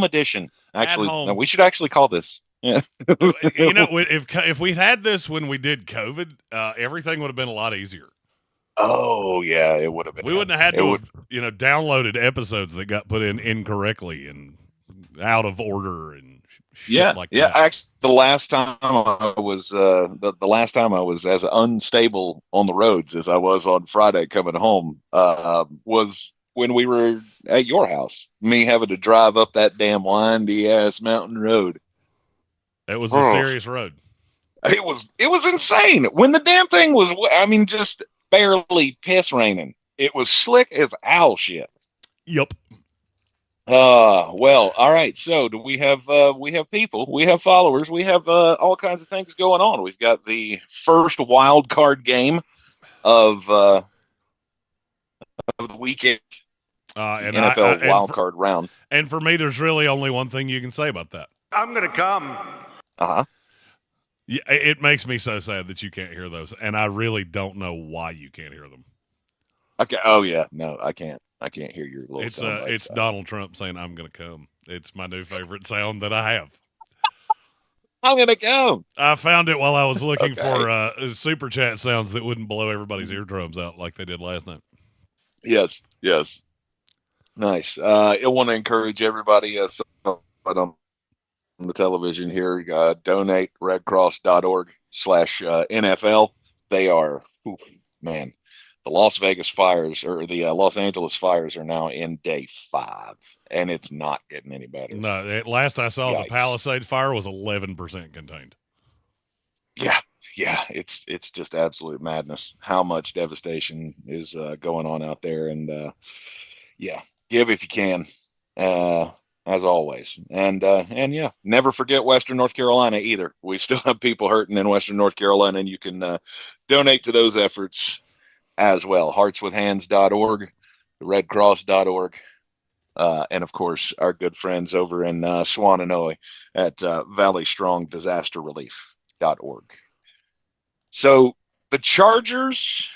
edition. At Actually, no, home. we should actually call this. Yeah. If we'd had this when we did COVID, everything would have been a lot easier. Oh yeah, it would have We been. wouldn't have had It to would. have downloaded episodes that got put in incorrectly and out of order and shit Yeah, like yeah. that. Actually, the last time I was the last time I was as unstable on the roads as I was on Friday coming home was when we were at your house. Me having to drive up that damn windy ass mountain road. It was a Oh, serious road. it was insane when the damn thing was. I mean, just barely piss raining. It was slick as owl shit. Yep. Well, all right. So do we have people, we have followers, we have all kinds of things going on. We've got the first wild card game of of the weekend, the And I, I NFL and wild for, card round. and for me, there's really only one thing you can say about that. I'm gonna come. Uh-huh. Yeah, it makes me so sad that you can't hear those, and I really don't know why you can't hear them. Okay. Oh yeah. No, I can't. I can't hear your little It's sound bites. it's Donald Trump saying "I'm gonna come." It's my new favorite sound that I have. I'm gonna go. I found it while I was looking Okay. for super chat sounds that wouldn't blow everybody's eardrums out like they did last night. Yes. Yes. Nice. I want to encourage everybody. On the television here. Donate redcross.org/NFL. They are, oof, man, the Las Vegas fires or the Los Angeles fires are now in day 5, and it's not getting any better. No, last I saw, the Yikes. Palisades fire was 11% contained. Yeah, yeah, it's just absolute madness. How much devastation is going on out there, and yeah, give if you can. As always. And yeah, never forget Western North Carolina either. We still have people hurting in Western North Carolina, and you can donate to those efforts as well. Heartswithhands.org, redcross.org, and of course, our good friends over in Swannanoa at valleystrongdisasterrelief.org. So the Chargers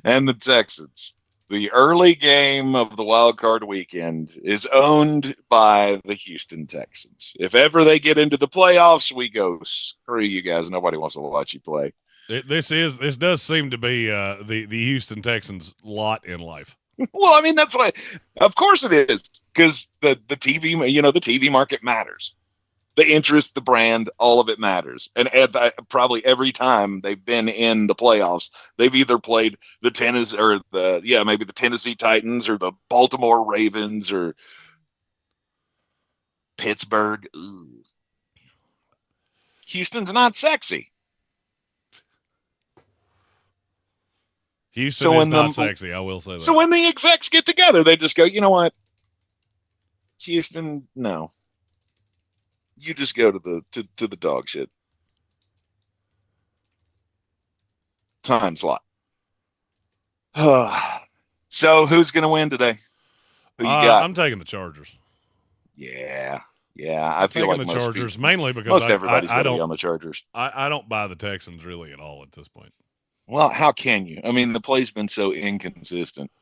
and the Texans. The early game of the wild card weekend is owned by the Houston Texans. If ever they get into the playoffs, we go, screw you guys. Nobody wants to watch you play. This does seem to be the Houston Texans' lot in life. Well, I mean, that's why, of course it is, because the TV, the TV market matters. The interest, the brand, all of it matters. And probably every time they've been in the playoffs, they've either played the Tennessee or maybe the Tennessee Titans or the Baltimore Ravens or Pittsburgh. Ooh. Houston's not sexy. Houston is not sexy, I will say that. So when the execs get together, they just go, you know what? Houston, no. You just go to the dog shit time slot. So who's going to win today? Who you got? I'm taking the Chargers. Yeah, I feel like the most Chargers people, mainly because most everybody's I going to be don't on the Chargers. I don't buy the Texans really at all at this point. Well, how can you? I mean, the play's been so inconsistent.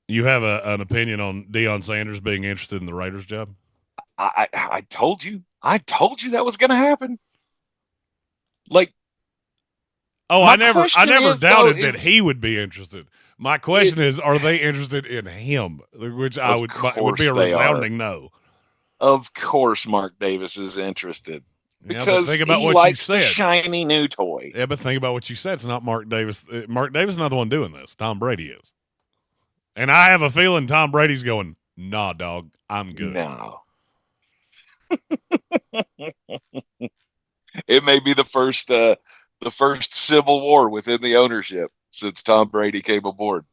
You have an opinion on Deion Sanders being interested in the Raiders job? I told you that was going to happen. Like, I never doubted that is, he would be interested. My question is, are they interested in him? Which would be a resounding no. Of course, Mark Davis is interested. Because but think about he what likes you said. The shiny new toy. Yeah, but think about what you said. It's not Mark Davis. Mark Davis is not the one doing this. Tom Brady is. And I have a feeling Tom Brady's going, nah, dog, I'm good. No. It may be the first civil war within the ownership since Tom Brady came aboard.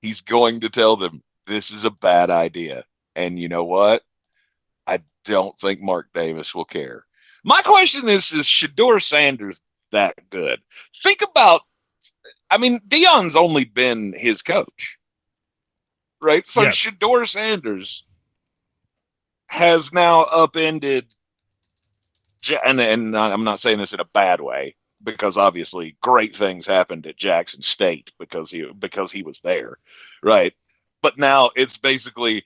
He's going to tell them this is a bad idea. And you know what? I don't think Mark Davis will care. My question is Shedeur Sanders that good? Think about, I mean, Deion's only been his coach, right? So yes. Shedeur Sanders has now upended, and I'm not saying this in a bad way, because obviously great things happened at Jackson State because he was there, right? But now it's basically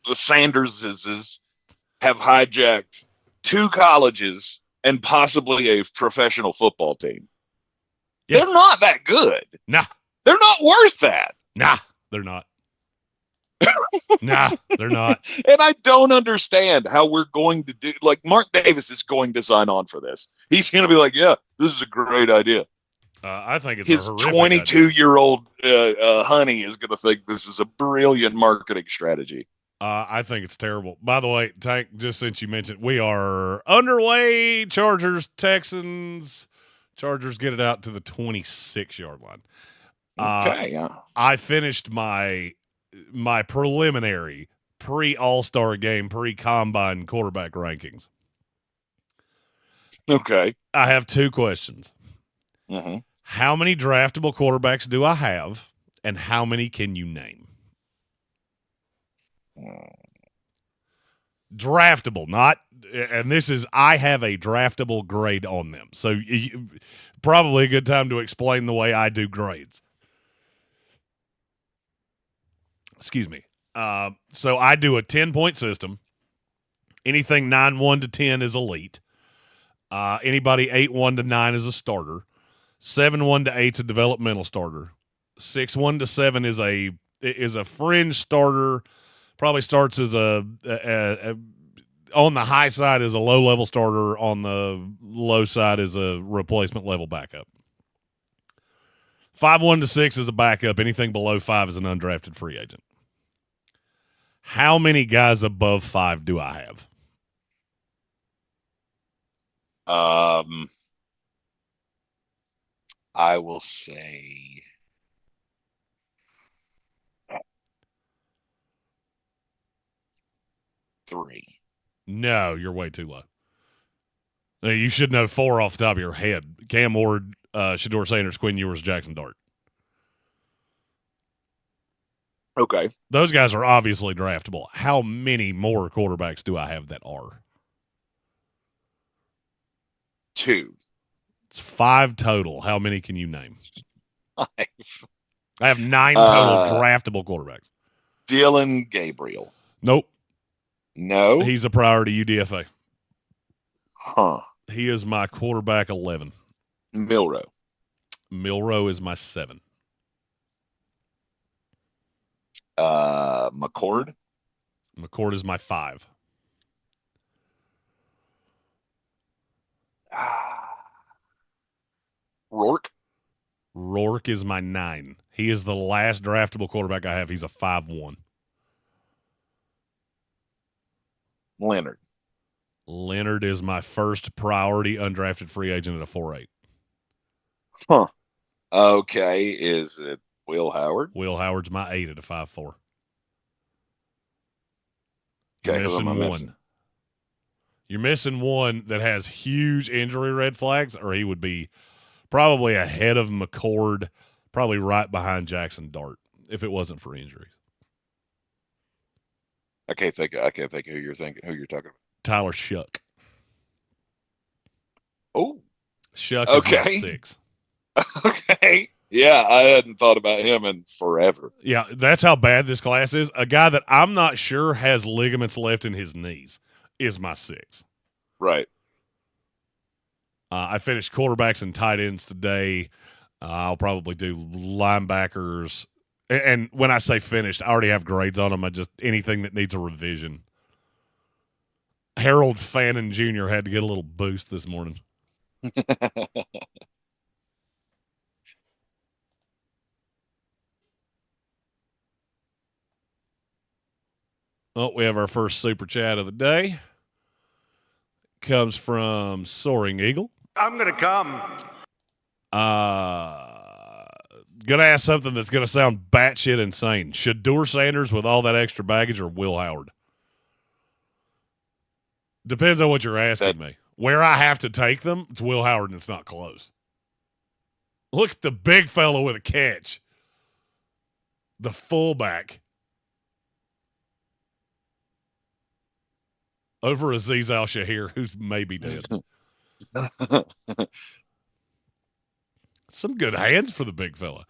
the Sanderses have hijacked two colleges and possibly a professional football team. Yeah. They're not that good. Nah. They're not worth that. Nah, they're not. Nah, they're not. And I don't understand how we're going to do. Like, Mark Davis is going to sign on for this. He's going to be like, "Yeah, this is a great idea." I think it's His a horrific 22-year-old honey is going to think this is a brilliant marketing strategy. I think it's terrible. By the way, Tank, just since you mentioned, we are underway. Chargers, Texans. Chargers get it out to the 26-yard line. Okay, yeah. I finished my preliminary pre-All-Star game, pre-combine quarterback rankings. Okay. I have two questions. Mm-hmm. How many draftable quarterbacks do I have, and how many can you name? Draftable, not, and this is, I have a draftable grade on them. So probably a good time to explain the way I do grades. Excuse me. So I do a 10-point system. Anything 9-1 to 10 is elite. Anybody 8-1 to 9 is a starter. 7-1 to 8 is a developmental starter. 6-1 to 7 is a fringe starter. Probably starts as a on the high side is a low-level starter. On the low side is a replacement level backup. 5-1 to 6 is a backup. Anything below 5 is an undrafted free agent. How many guys above 5 do I have? I will say 3. No, you're way too low. You should know 4 off the top of your head. Cam Ward, Shedeur Sanders, Quinn Ewers, Jackson Dart. Okay. Those guys are obviously draftable. How many more quarterbacks do I have that are? 2. It's 5 total. How many can you name? 5. I have 9 total draftable quarterbacks. Dillon Gabriel. Nope. No. He's a priority UDFA. Huh. He is my quarterback 11. Milrow. Milrow is my 7. McCord. McCord is my 5. Rourke. Rourke is my 9. He is the last draftable quarterback I have. He's a 5-1. Leonard. Leonard is my first priority undrafted free agent at a 4-8. Huh. Okay. Is it Will Howard? Will Howard's my 8 at a 5-4. Okay, You're missing one. You're missing one that has huge injury red flags, or he would be probably ahead of McCord, probably right behind Jackson Dart if it wasn't for injuries. I can't think who you're talking about. Tyler Shuck. Oh. Shuck is my 6. Okay. Yeah, I hadn't thought about him in forever. Yeah, that's how bad this class is. A guy that I'm not sure has ligaments left in his knees is my 6. Right. I finished quarterbacks and tight ends today. I'll probably do linebackers. And when I say finished, I already have grades on them. I just anything that needs a revision. Harold Fannin Jr. had to get a little boost this morning. Oh, we have our first super chat of the day. Comes from Soaring Eagle. I'm going to come. Gonna ask something that's gonna sound batshit insane. Shedeur Sanders with all that extra baggage or Will Howard? Depends on what you're asking me. Where I have to take them, it's Will Howard, and it's not close. Look at the big fellow with a catch. The fullback. Over Azeez Al-Shahir, who's maybe dead. Some good hands for the big fella.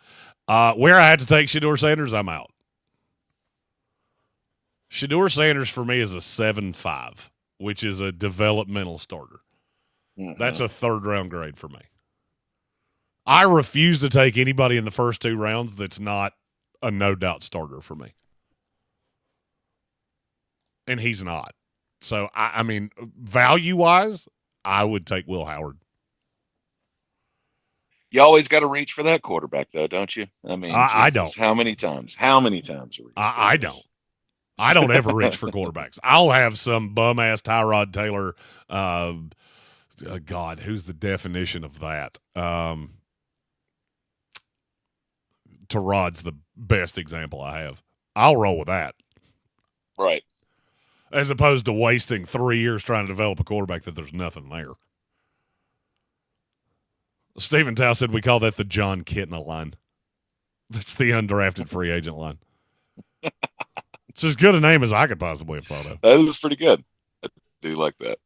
Where I had to take Shedeur Sanders, I'm out. Shedeur Sanders for me is a 7.5, which is a developmental starter. Mm-hmm. That's a third-round grade for me. I refuse to take anybody in the first 2 rounds that's not a no-doubt starter for me. And he's not. So, I mean, value-wise, I would take Will Howard. You always got to reach for that quarterback, though, don't you? I mean, I Jesus, don't. how many times? How many times are we? I don't. I don't ever reach for quarterbacks. I'll have some bum-ass Tyrod Taylor. God, who's the definition of that? Tyrod's the best example I have. I'll roll with that. Right. As opposed to wasting 3 years trying to develop a quarterback that there's nothing there. Stephen Tao said we call that the John Kitna line. That's the undrafted free agent line. It's as good a name as I could possibly have thought of. That is pretty good. I do like that.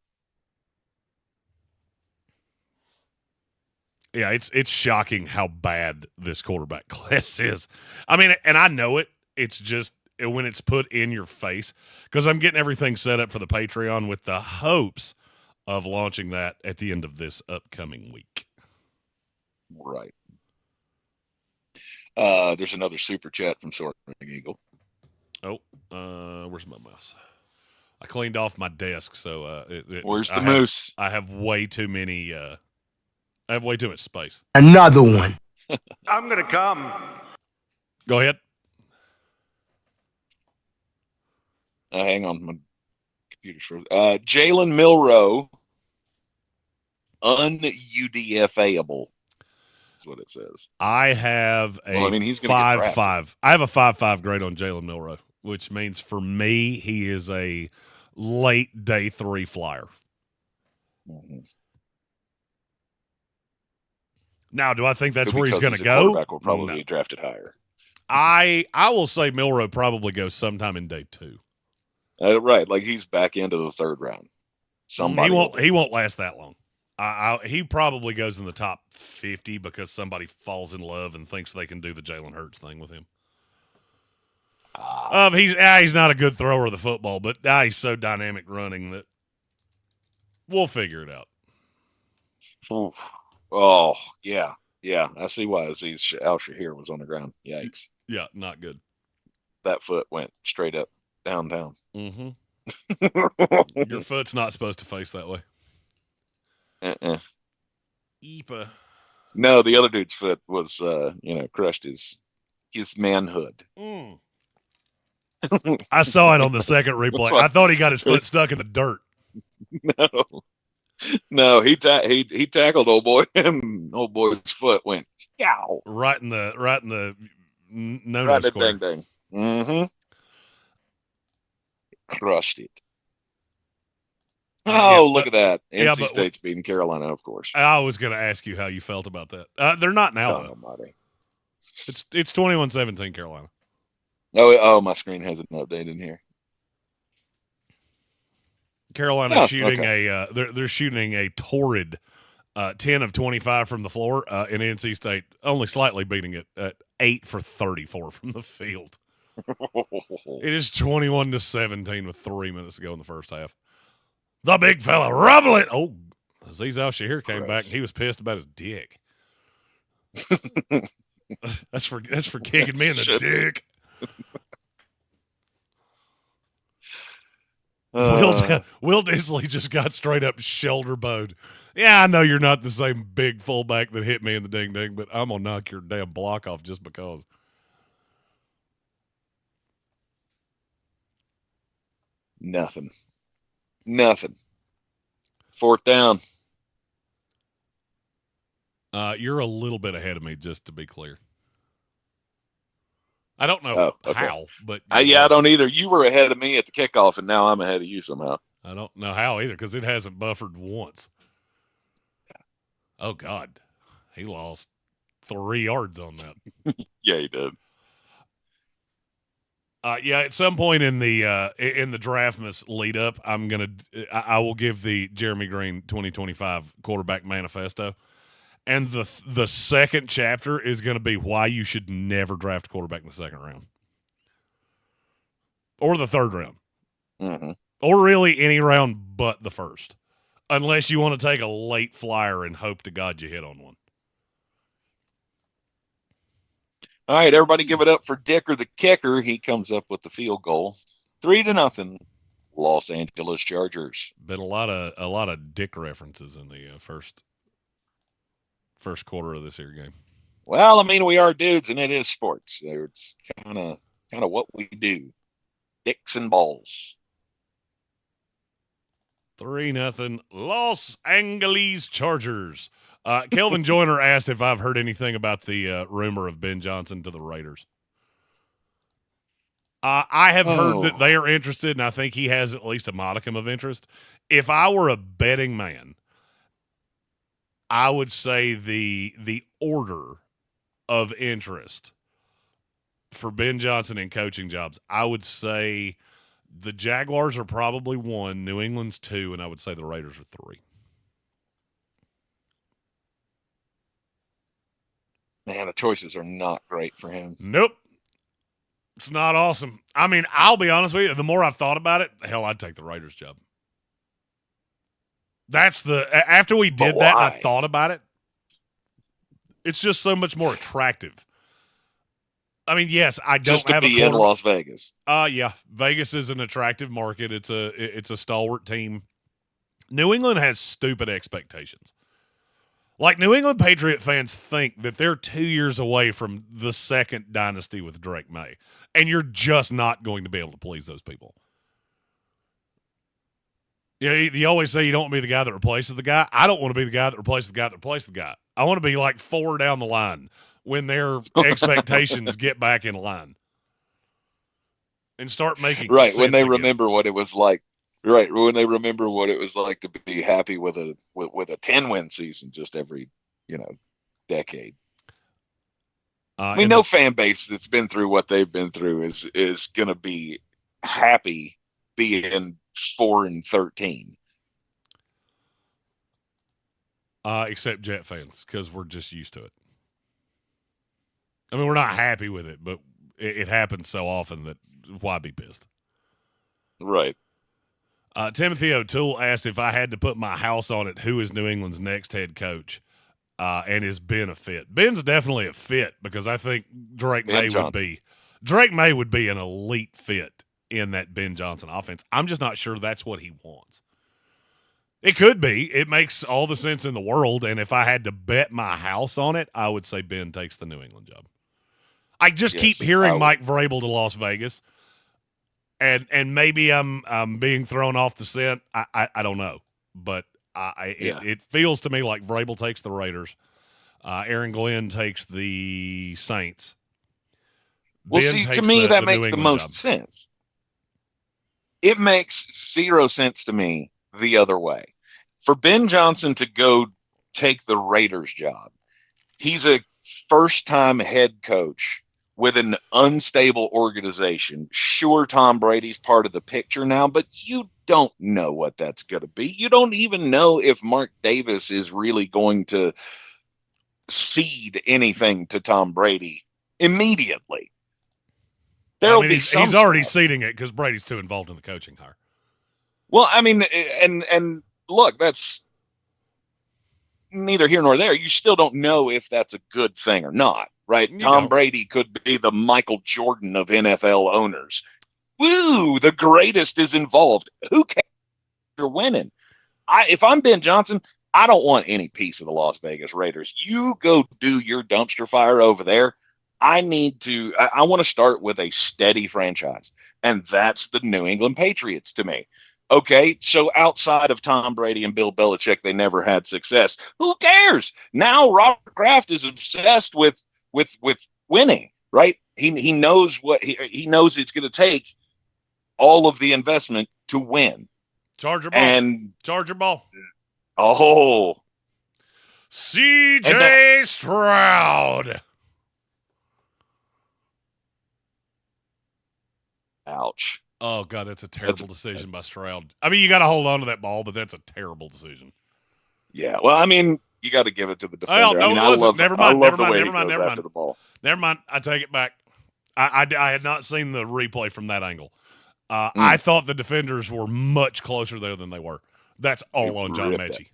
Yeah, it's shocking how bad this quarterback class is. I mean, and I know it. It's just when it's put in your face, because I'm getting everything set up for the Patreon with the hopes of launching that at the end of this upcoming week. Right. There's another super chat from Soaring Eagle. Oh, where's my mouse? I cleaned off my desk, so where's the moose? I have way too many. I have way too much space. Another one. I'm gonna come. Go ahead. Hang on, my computer's frozen. Jalen Milroe, unUDFAable. That's what it says. I have a he's 5.5. I have a 5.5 grade on Jalen Milroe, which means for me he is a late day 3 flyer. Mm-hmm. Now, do I think that's where he's going to go? Quarterback will probably be drafted higher. I will say Milroe probably goes sometime in day 2. Right, like he's back into the 3rd round. He won't last that long. He probably goes in the top 50 because somebody falls in love and thinks they can do the Jalen Hurts thing with him. He's not a good thrower of the football, but he's so dynamic running that we'll figure it out. Oh, yeah. I see why Aziz Al-Shahir was on the ground. Yikes. Yeah, not good. That foot went straight up downtown. Mm-hmm. Your foot's not supposed to face that way. Eepa. No, the other dude's foot was, crushed his manhood. Mm. I saw it on the second replay. I thought he got his foot stuck in the dirt. No, he tackled old boy, and old boy's foot went yow right in the no right square. Dang. Mm-hmm. Crushed it. Look at that. NC State's beating Carolina, of course. I was going to ask you how you felt about that. They're not now, though. Almighty. It's 21-17 Carolina. Oh, my screen hasn't updated here. Carolina shooting they're shooting a torrid 10 of 25 from the floor, and NC State only slightly beating it at 8 for 34 from the field. It is 21-17 with 3 minutes to go in the first half. The big fella rumbling. Oh, Aziz Al-Shahir came back and he was pissed about his dick. That's for kicking me in the dick. Will Disley just got straight up shoulder bowed. Yeah, I know you're not the same big fullback that hit me in the ding ding, but I'm gonna knock your damn block off just because. Nothing. 4th down. You're a little bit ahead of me, just to be clear. I don't know how, but I don't either. You were ahead of me at the kickoff, and now I'm ahead of you somehow. I don't know how either because it hasn't buffered once. Oh God, he lost 3 yards on that. Yeah, he did. At some point in the draftmas lead up, I will give the Jeremy Green 2025 quarterback manifesto, And the second chapter is going to be why you should never draft a quarterback in the second round. Or the third round. Mm-hmm. Or really any round but the first. Unless you want to take a late flyer and hope to God you hit on one. All right, everybody give it up for Dicker the kicker. He comes up with the field goal. 3-0. Los Angeles Chargers. Been a lot of dick references in the first quarter of this here game. Well, I mean, we are dudes, and it is sports. It's kind of what we do. Dicks and balls. 3-0 Los Angeles Chargers. Kelvin Joyner asked if I've heard anything about the rumor of Ben Johnson to the Raiders. I have heard that they are interested, and I think he has at least a modicum of interest. If I were a betting man, I would say the order of interest for Ben Johnson in coaching jobs, I would say the Jaguars are probably 1, New England's 2, and I would say the Raiders are 3. Man, the choices are not great for him. Nope. It's not awesome. I mean, I'll be honest with you. The more I've thought about it, hell, I'd take the Raiders job. After we did that and I thought about it, it's just so much more attractive. I mean, yes, I don't just to have be in Las Vegas. Yeah, Vegas is an attractive market. It's a stalwart team. New England has stupid expectations. Like, New England Patriot fans think that they're 2 years away from the second dynasty with Drake May, and you're just not going to be able to please those people. You always say you don't want to be the guy that replaces the guy. I don't want to be the guy that replaces the guy that replaces the guy. I want to be like 4 down the line when their expectations get back in line and start making sense when they again. remember what it was like. Right, when they remember what it was like to be happy with a 10-win season just every decade. I mean, no fan base that's been through what they've been through is going to be happy being 4-13. Except Jet fans, because we're just used to it. I mean, we're not happy with it, but it happens so often that why be pissed? Right. Timothy O'Toole asked if I had to put my house on it, who is New England's next head coach, and is Ben a fit? Ben's definitely a fit because I think Drake May would be an elite fit in that Ben Johnson offense. I'm just not sure that's what he wants. It could be. It makes all the sense in the world, and if I had to bet my house on it, I would say Ben takes the New England job. I just keep hearing Mike Vrabel to Las Vegas. And maybe I'm being thrown off the scent. I don't know, but it feels to me like Vrabel takes the Raiders, Aaron Glenn takes the Saints. Well, Ben see, takes to me that the makes New the England most job. sense. It makes 0 sense to me the other way. For Ben Johnson to go take the Raiders job, he's a first-time head coach with an unstable organization. Sure, Tom Brady's part of the picture now, but you don't know what that's going to be. You don't even know if Mark Davis is really going to cede anything to Tom Brady immediately. He's already ceding it because Brady's too involved in the coaching hire. Well, I mean, and look, that's neither here nor there. You still don't know if that's a good thing or not. Right? Tom Brady could be the Michael Jordan of NFL owners. Woo! The greatest is involved. Who cares if you're winning? If I'm Ben Johnson, I don't want any piece of the Las Vegas Raiders. You go do your dumpster fire over there. I want to start with a steady franchise, and that's the New England Patriots to me. Okay, so outside of Tom Brady and Bill Belichick, they never had success. Who cares? Now Robert Kraft is obsessed with winning, right? He knows he knows it's going to take all of the investment to win. Charger ball. Oh, CJ Stroud. Ouch. Oh God, that's a terrible decision by Stroud. I mean, you got to hold on to that ball, but that's a terrible decision. Yeah. Well, I mean, you got to give it to the Well, defender. no, I mean, it wasn't. Never I mind. love Never the mind. way Never he mind. goes Never after mind. the ball. Never mind. I take it back. I had not seen the replay from that angle. Mm. I thought the defenders were much closer there than they were. That's all on John ripped Mechie.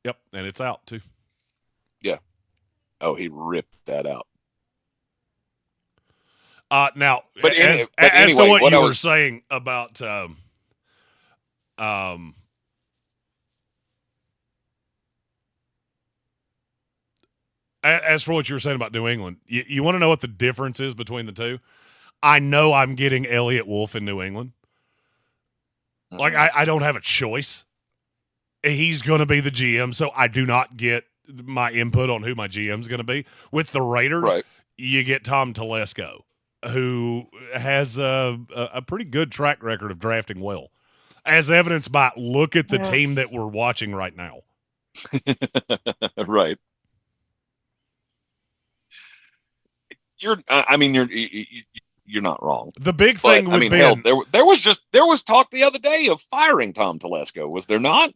Yep, and it's out too. Yeah. Oh, he ripped that out. Now, But as anyway, to what you were was saying about as for what you were saying about New England, you want to know what the difference is between the two? I know I'm getting Elliott Wolf in New England. Like, I don't have a choice. He's going to be the GM, so I do not get my input on who my GM is going to be. With the Raiders, right. You get Tom Telesco, who has a pretty good track record of drafting well, as evidenced by look at the team that we're watching right now. Right. You're not wrong. The big thing would be hell, there was talk the other day of firing Tom Telesco, was there not?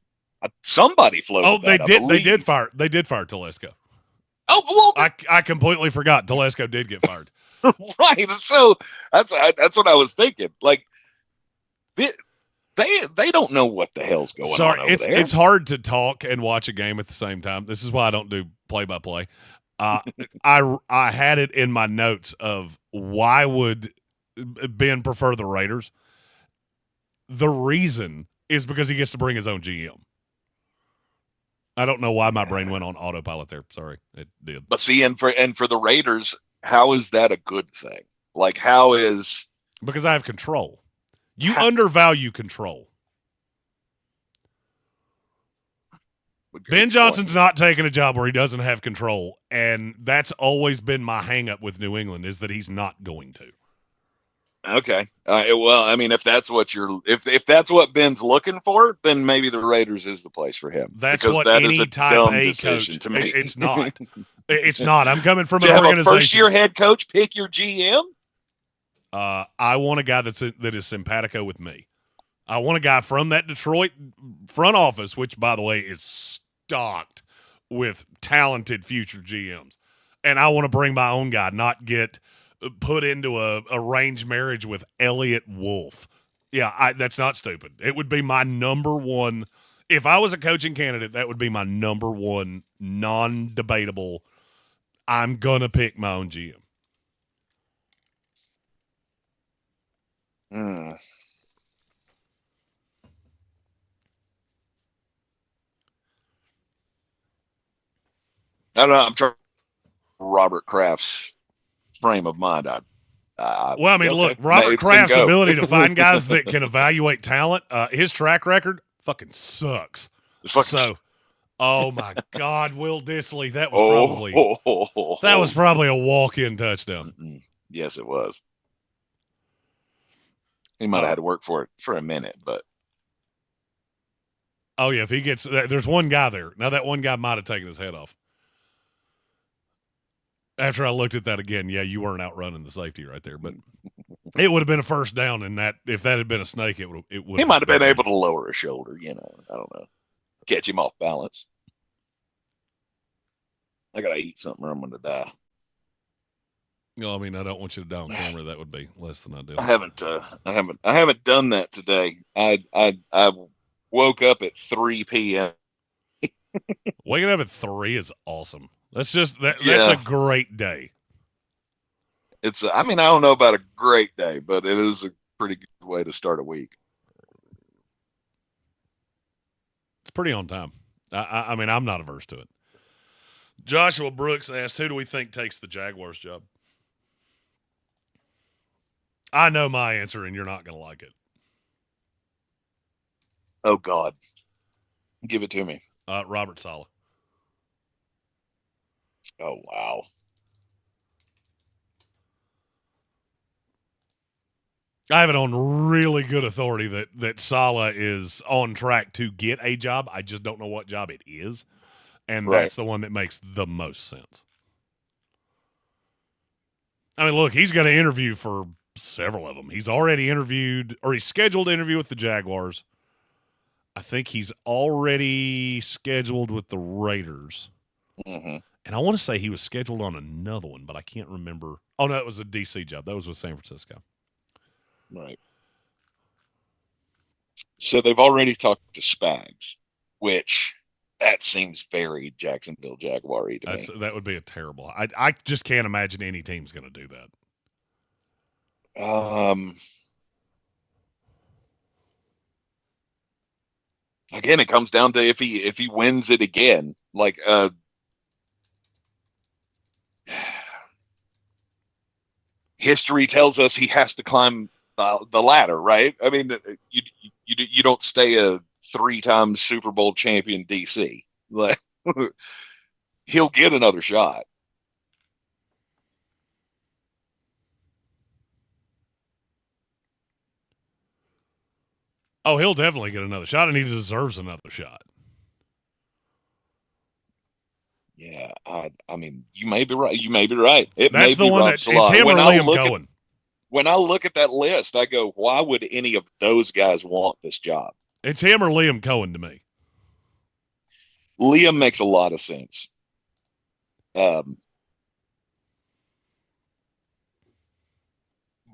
Somebody floated. Oh, they did. They did fire Telesco. Oh well, I completely forgot Telesco did get fired. Right. So that's what I was thinking. Like they don't know what the hell's going on over there. It's hard to talk and watch a game at the same time. This is why I don't do play-by-play. I had it in my notes of why would Ben prefer the Raiders. The reason is because he gets to bring his own GM. I don't know why my brain went on autopilot there. Sorry, it did. But see, and for the Raiders, how is that a good thing? Like, how is... Because I have control. You undervalue control. Ben Johnson's not taking a job where he doesn't have control, and that's always been my hang-up with New England, is that he's not going to. Okay. Well, I mean, if that's what if that's what Ben's looking for, then maybe the Raiders is the place for him. That's because what that any is a type dumb A decision coach. To me. It's not. It's not. I'm coming from to an have organization. A first-year head coach pick your GM. I want a guy that is simpatico with me. I want a guy from that Detroit front office, which, by the way, is stocked with talented future GMs. And I want to bring my own guy, not get put into a arranged marriage with Elliott Wolf. Yeah, that's not stupid. It would be my number one. If I was a coaching candidate, that would be my number one non-debatable. I'm going to pick my own GM. I don't know. I'm trying Robert Kraft's frame of mind. Well, I mean, look, Robert Kraft's ability to find guys that can evaluate talent, his track record fucking sucks. So, oh my God, Will Dissly, that was probably a walk-in touchdown. Yes, it was. He might have had to work for it for a minute, but. Oh yeah, if he gets, there's one guy there. Now that one guy might have taken his head off. After I looked at that again, yeah, you weren't outrunning the safety right there, but it would have been a first down. In that, if that had been a snake, it would. He might have been able to lower a shoulder. I don't know, catch him off balance. I gotta eat something, or I'm gonna die. No, I mean, I don't want you to die on camera. That would be less than ideal. I haven't done that today. I woke up at 3 p.m. Waking up at 3 is awesome. That's a great day. I don't know about a great day, but it is a pretty good way to start a week. It's pretty on time. I mean, I'm not averse to it. Joshua Brooks asked, who do we think takes the Jaguars job? I know my answer, and you're not going to like it. Oh, God. Give it to me. Robert Saleh. Oh, wow. I have it on really good authority that Saleh is on track to get a job. I just don't know what job it is. And that's the one that makes the most sense. I mean, look, he's going to interview for several of them. He's already interviewed, or he's scheduled to interview with the Jaguars. I think he's already scheduled with the Raiders. Mm-hmm. And I want to say he was scheduled on another one, but I can't remember. Oh, no, it was a DC job. That was with San Francisco. Right. So they've already talked to Spags, which that seems very Jacksonville Jaguar-y to me. That would be a terrible. I just can't imagine any team's going to do that. Again, it comes down to if he wins it again. Like history tells us he has to climb the ladder, right? I mean, you don't stay a 3-time Super Bowl champion DC. Like he'll get another shot. Oh, he'll definitely get another shot, and he deserves another shot. Yeah, I mean, you may be right. You may be right. It That's may the be one Rob that it's Salah. him or Liam Cohen. When I look at that list, I go, why would any of those guys want this job? It's him or Liam Cohen to me. Liam makes a lot of sense.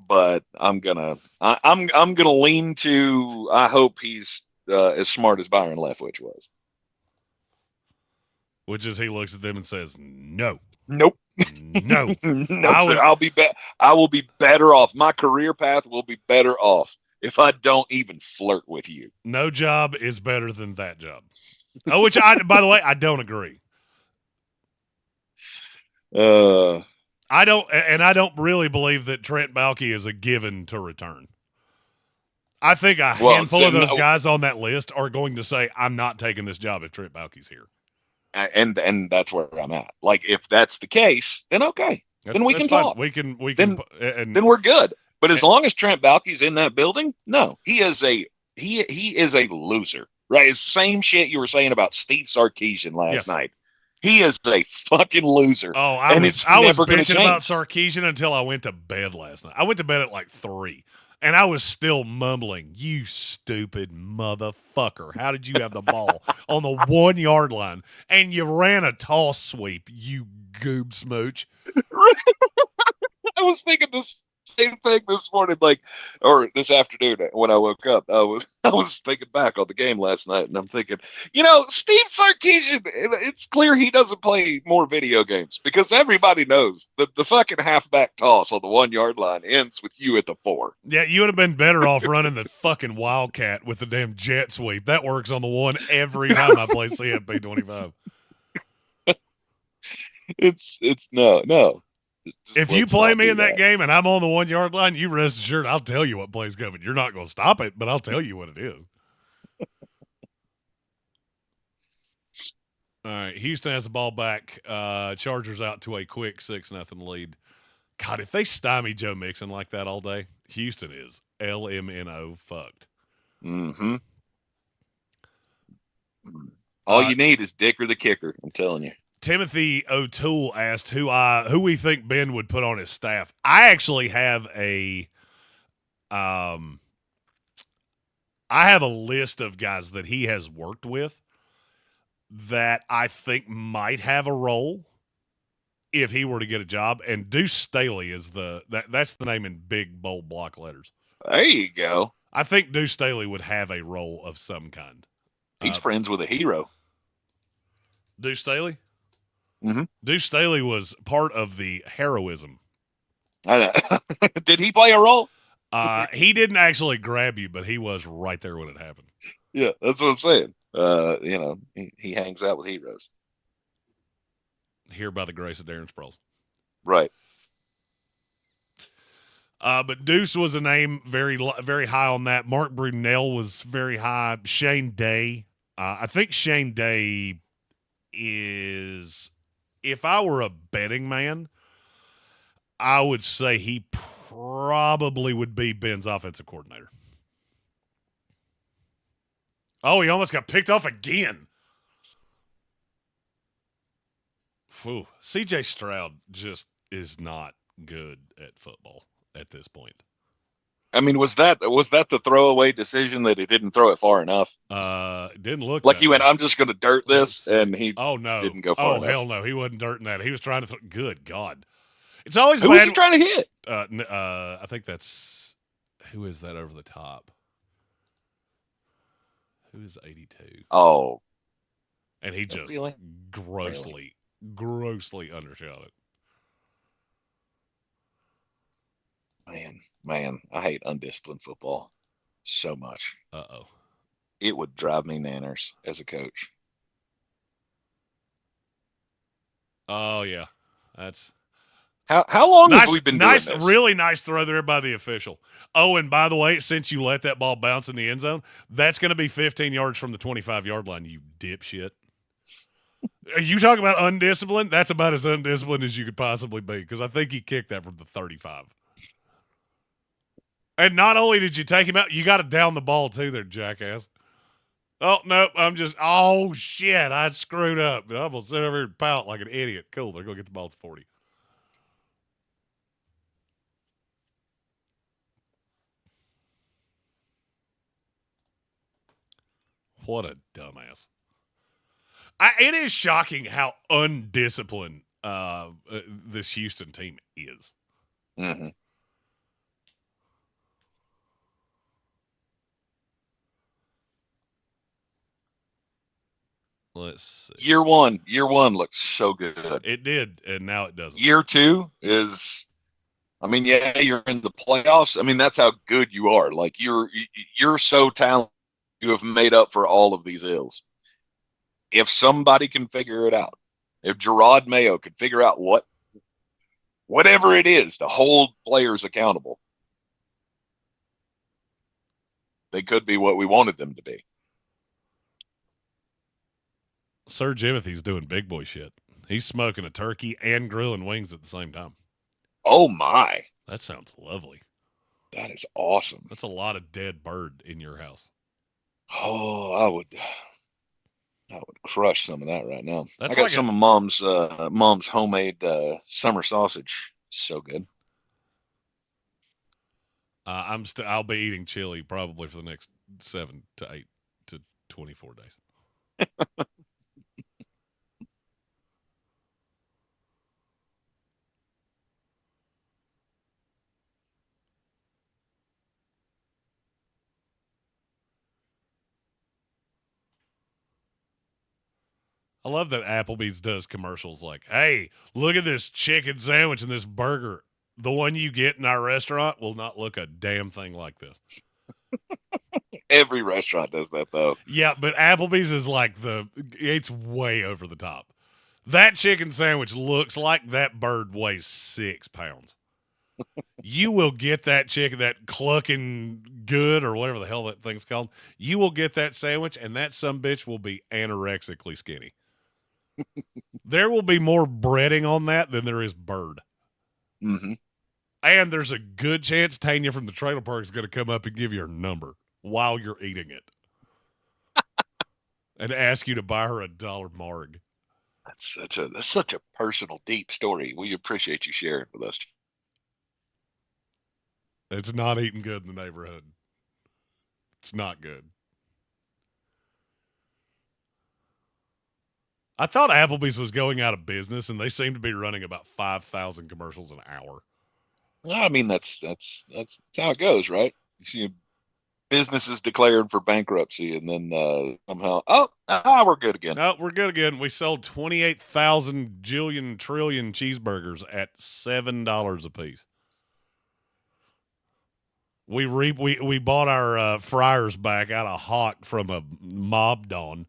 But I'm gonna lean to. I hope he's as smart as Byron Leftwich was. Which is he looks at them and says, "No, Nope, no, no, sir. I will be better off. My career path will be better off if I don't even flirt with you. No job is better than that job." Oh, by the way, I don't agree. I don't really believe that Trent Baalke is a given to return. I think a handful of those guys on that list are going to say, "I'm not taking this job if Trent Baalke's here." And that's where I'm at. Like, if that's the case, then okay. Then we can talk. We can then we're good. But as long as Trent Baalke's in that building, no, he is a loser, right? It's the same shit you were saying about Steve Sarkisian last night. He is a fucking loser. Oh, I was bitching about Sarkisian until I went to bed last night. I went to bed at like 3, and I was still mumbling, "You stupid motherfucker. How did you have the ball on the 1-yard line and you ran a toss sweep, you goob smooch?" I was thinking this same thing this morning, or this afternoon when I woke up. I was thinking back on the game last night, and I'm thinking, Steve Sarkisian. It's clear he doesn't play more video games because everybody knows that the fucking halfback toss on the 1-yard line ends with you at the 4. Yeah, you would have been better off running the fucking Wildcat with the damn jet sweep. That works on the 1 every time I play CFP 25. It's no. If you play me in that game and I'm on the 1-yard line, you rest assured I'll tell you what play's coming. You're not going to stop it, but I'll tell you what it is. All right, Houston has the ball back. Chargers out to a quick 6-0 lead. God, if they stymie Joe Mixon like that all day, Houston is LMNO fucked. Mm-hmm. All you need is Dick or the kicker, I'm telling you. Timothy O'Toole asked who we think Ben would put on his staff. I actually have a list of guys that he has worked with that I think might have a role if he were to get a job. And Deuce Staley is that's the name in big bold block letters. There you go. I think Deuce Staley would have a role of some kind. He's friends with a hero. Deuce Staley? Mm-hmm. Deuce Staley was part of the heroism. I know. Did he play a role? He didn't actually grab you, but he was right there when it happened. Yeah, that's what I'm saying. He hangs out with heroes. Here by the grace of Darren Sproles. Right. But Deuce was a name very, very high on that. Mark Brunell was very high. Shane Day. I think Shane Day is, if I were a betting man, I would say he probably would be Ben's offensive coordinator. Oh, he almost got picked off again. Whew. CJ Stroud just is not good at football at this point. I mean, was that the throwaway decision that he didn't throw it far enough? Didn't look Like that he went, way. I'm just going to dirt Let's this, see. and he Oh no. didn't go far Oh enough. hell no. He wasn't dirting that. He was trying to. Good God. It's always Who was bad. he trying to hit? I think that's who is that over the top? Who is 82? Oh, And he just really? grossly undershot it. Man, I hate undisciplined football so much. Uh-oh. It would drive me nanners as a coach. Oh yeah. That's How long have nice, we been doing nice, this? really nice throw there by the official. Oh, and by the way, since you let that ball bounce in the end zone, that's going to be 15 yards from the 25-yard line, you dipshit. You talk about undisciplined? That's about as undisciplined as you could possibly be because I think he kicked that from the 35. And not only did you take him out, you got to down the ball too there, jackass. Oh, nope, oh, shit, I screwed up. I'm going to sit over here and pout like an idiot. Cool, they're going to get the ball at the 40. What a dumbass. It is shocking how undisciplined this Houston team is. Mm-hmm. Let's see. Year one looked so good. It did, and now it doesn't. Year two is, I mean, yeah, you're in the playoffs. I mean, that's how good you are. Like you're so talented. You have made up for all of these ills. If somebody can figure it out, if Gerard Mayo could figure out whatever it is to hold players accountable, they could be what we wanted them to be. Sir Jimothy's doing big boy shit. He's smoking a turkey and grilling wings at the same time. Oh my. That sounds lovely. That is awesome. That's a lot of dead bird in your house. Oh, I would crush some of that right now. That's I got like some of mom's homemade summer sausage. So good. I'll be eating chili probably for the next 7 to 8 to 24 days. I love that Applebee's does commercials like, hey, look at this chicken sandwich and this burger. The one you get in our restaurant will not look a damn thing like this. Every restaurant does that though. Yeah, but Applebee's is like it's way over the top. That chicken sandwich looks like that bird weighs 6 pounds. You will get that chicken, that clucking good or whatever the hell that thing's called. You will get that sandwich, and that sumbitch will be anorexically skinny. There will be more breading on that than there is bird. Mm-hmm. And there's a good chance Tanya from the trailer park is going to come up and give you her number while you're eating it. And ask you to buy her $1 marg. That's such a personal, deep story. We appreciate you sharing with us. It's not eating good in the neighborhood. It's not good. I thought Applebee's was going out of business, and they seem to be running about 5,000 commercials an hour. I mean, that's how it goes, right? You see businesses declared for bankruptcy, and then somehow, we're good again. No, we're good again. We sold 28,000 jillion trillion cheeseburgers at $7 a piece. We bought our fryers back out of Hawk from a mob don.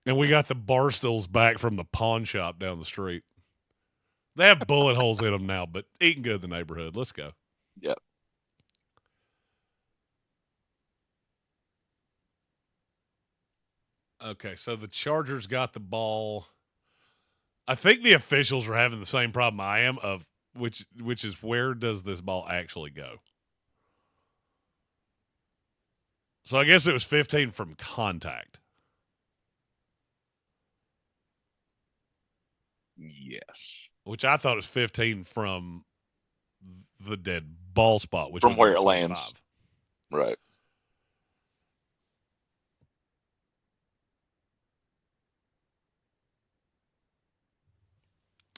And we got the bar stools back from the pawn shop down the street. They have bullet holes in them now, but eating good in the neighborhood. Let's go. Yep. Okay, so the Chargers got the ball. I think the officials are having the same problem I am of which is where does this ball actually go? So I guess it was 15 from contact. Yes. Which I thought was 15 from the dead ball spot, which from would be where the it 25. lands. Right.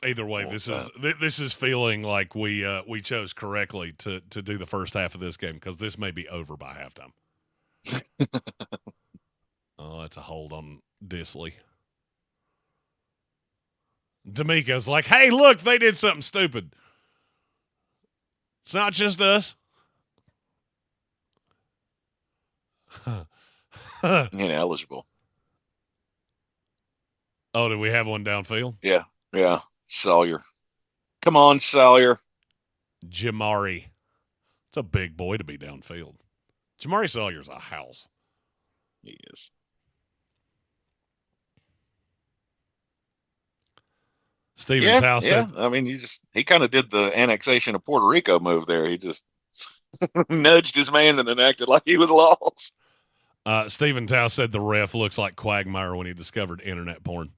Either way, this is feeling like we chose correctly to do the first half of this game because this may be over by halftime. Oh, that's a hold on Disley. D'Amico's like, hey, look, they did something stupid. It's not just us. Ineligible. Oh, did we have one downfield? Yeah. Yeah. Sawyer. Come on, Sawyer. Jamari. It's a big boy to be downfield. Jamari Sawyer's a house. He is. Stephen Tao Yeah. said, I mean, he kind of did the annexation of Puerto Rico move there. He just nudged his man and then acted like he was lost. Stephen Tao said the ref looks like Quagmire when he discovered internet porn.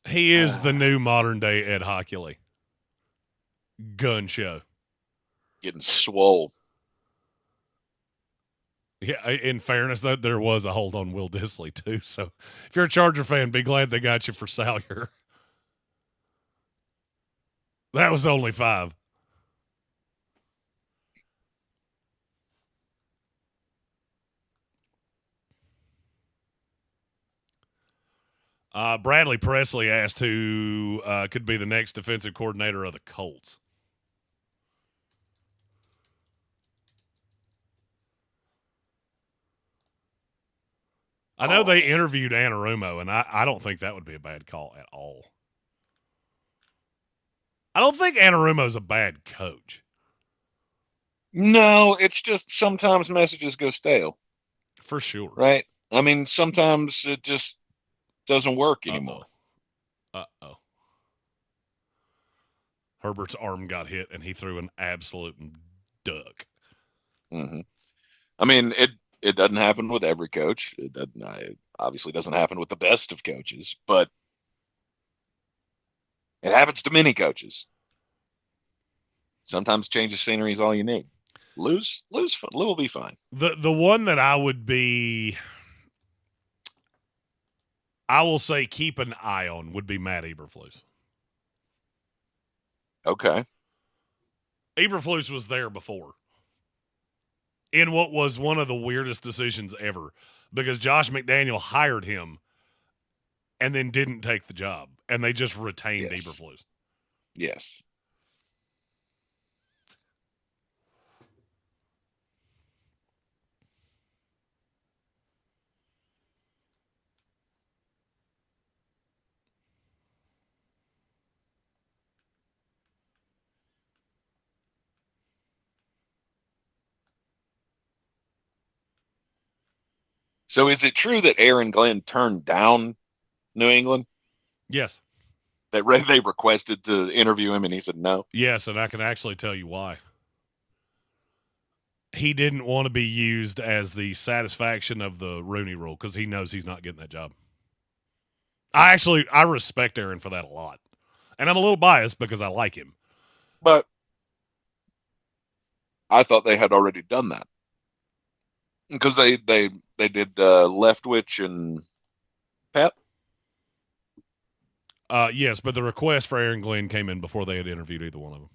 He is the new modern day Ed Hockley. Gun show. Getting swole. Yeah, in fairness, though, there was a hold on Will Disley, too. So if you're a Charger fan, be glad they got you for Sawyer. That was only 5. Bradley Presley asked who could be the next defensive coordinator of the Colts. I know they interviewed Anarumo, and I don't think that would be a bad call at all. I don't think Anarumo's a bad coach. No, it's just sometimes messages go stale. For sure. Right? I mean, sometimes it just doesn't work anymore. Uh-oh. Herbert's arm got hit, and he threw an absolute duck. Mm-hmm. I mean, it doesn't happen with every coach. It obviously doesn't happen with the best of coaches, but it happens to many coaches. Sometimes change of scenery is all you need. Lou will be fine. The one that I will say keep an eye on would be Matt Eberflus. Okay. Eberflus was there before. In what was one of the weirdest decisions ever, because Josh McDaniel hired him and then didn't take the job, and they just retained Eberflus. Yes. So is it true that Aaron Glenn turned down New England? Yes. That they requested to interview him and he said no? Yes, and I can actually tell you why. He didn't want to be used as the satisfaction of the Rooney Rule because he knows he's not getting that job. I respect Aaron for that a lot. And I'm a little biased because I like him. But I thought they had already done that. Because they did Leftwich and Pep. Yes, but the request for Aaron Glenn came in before they had interviewed either one of them.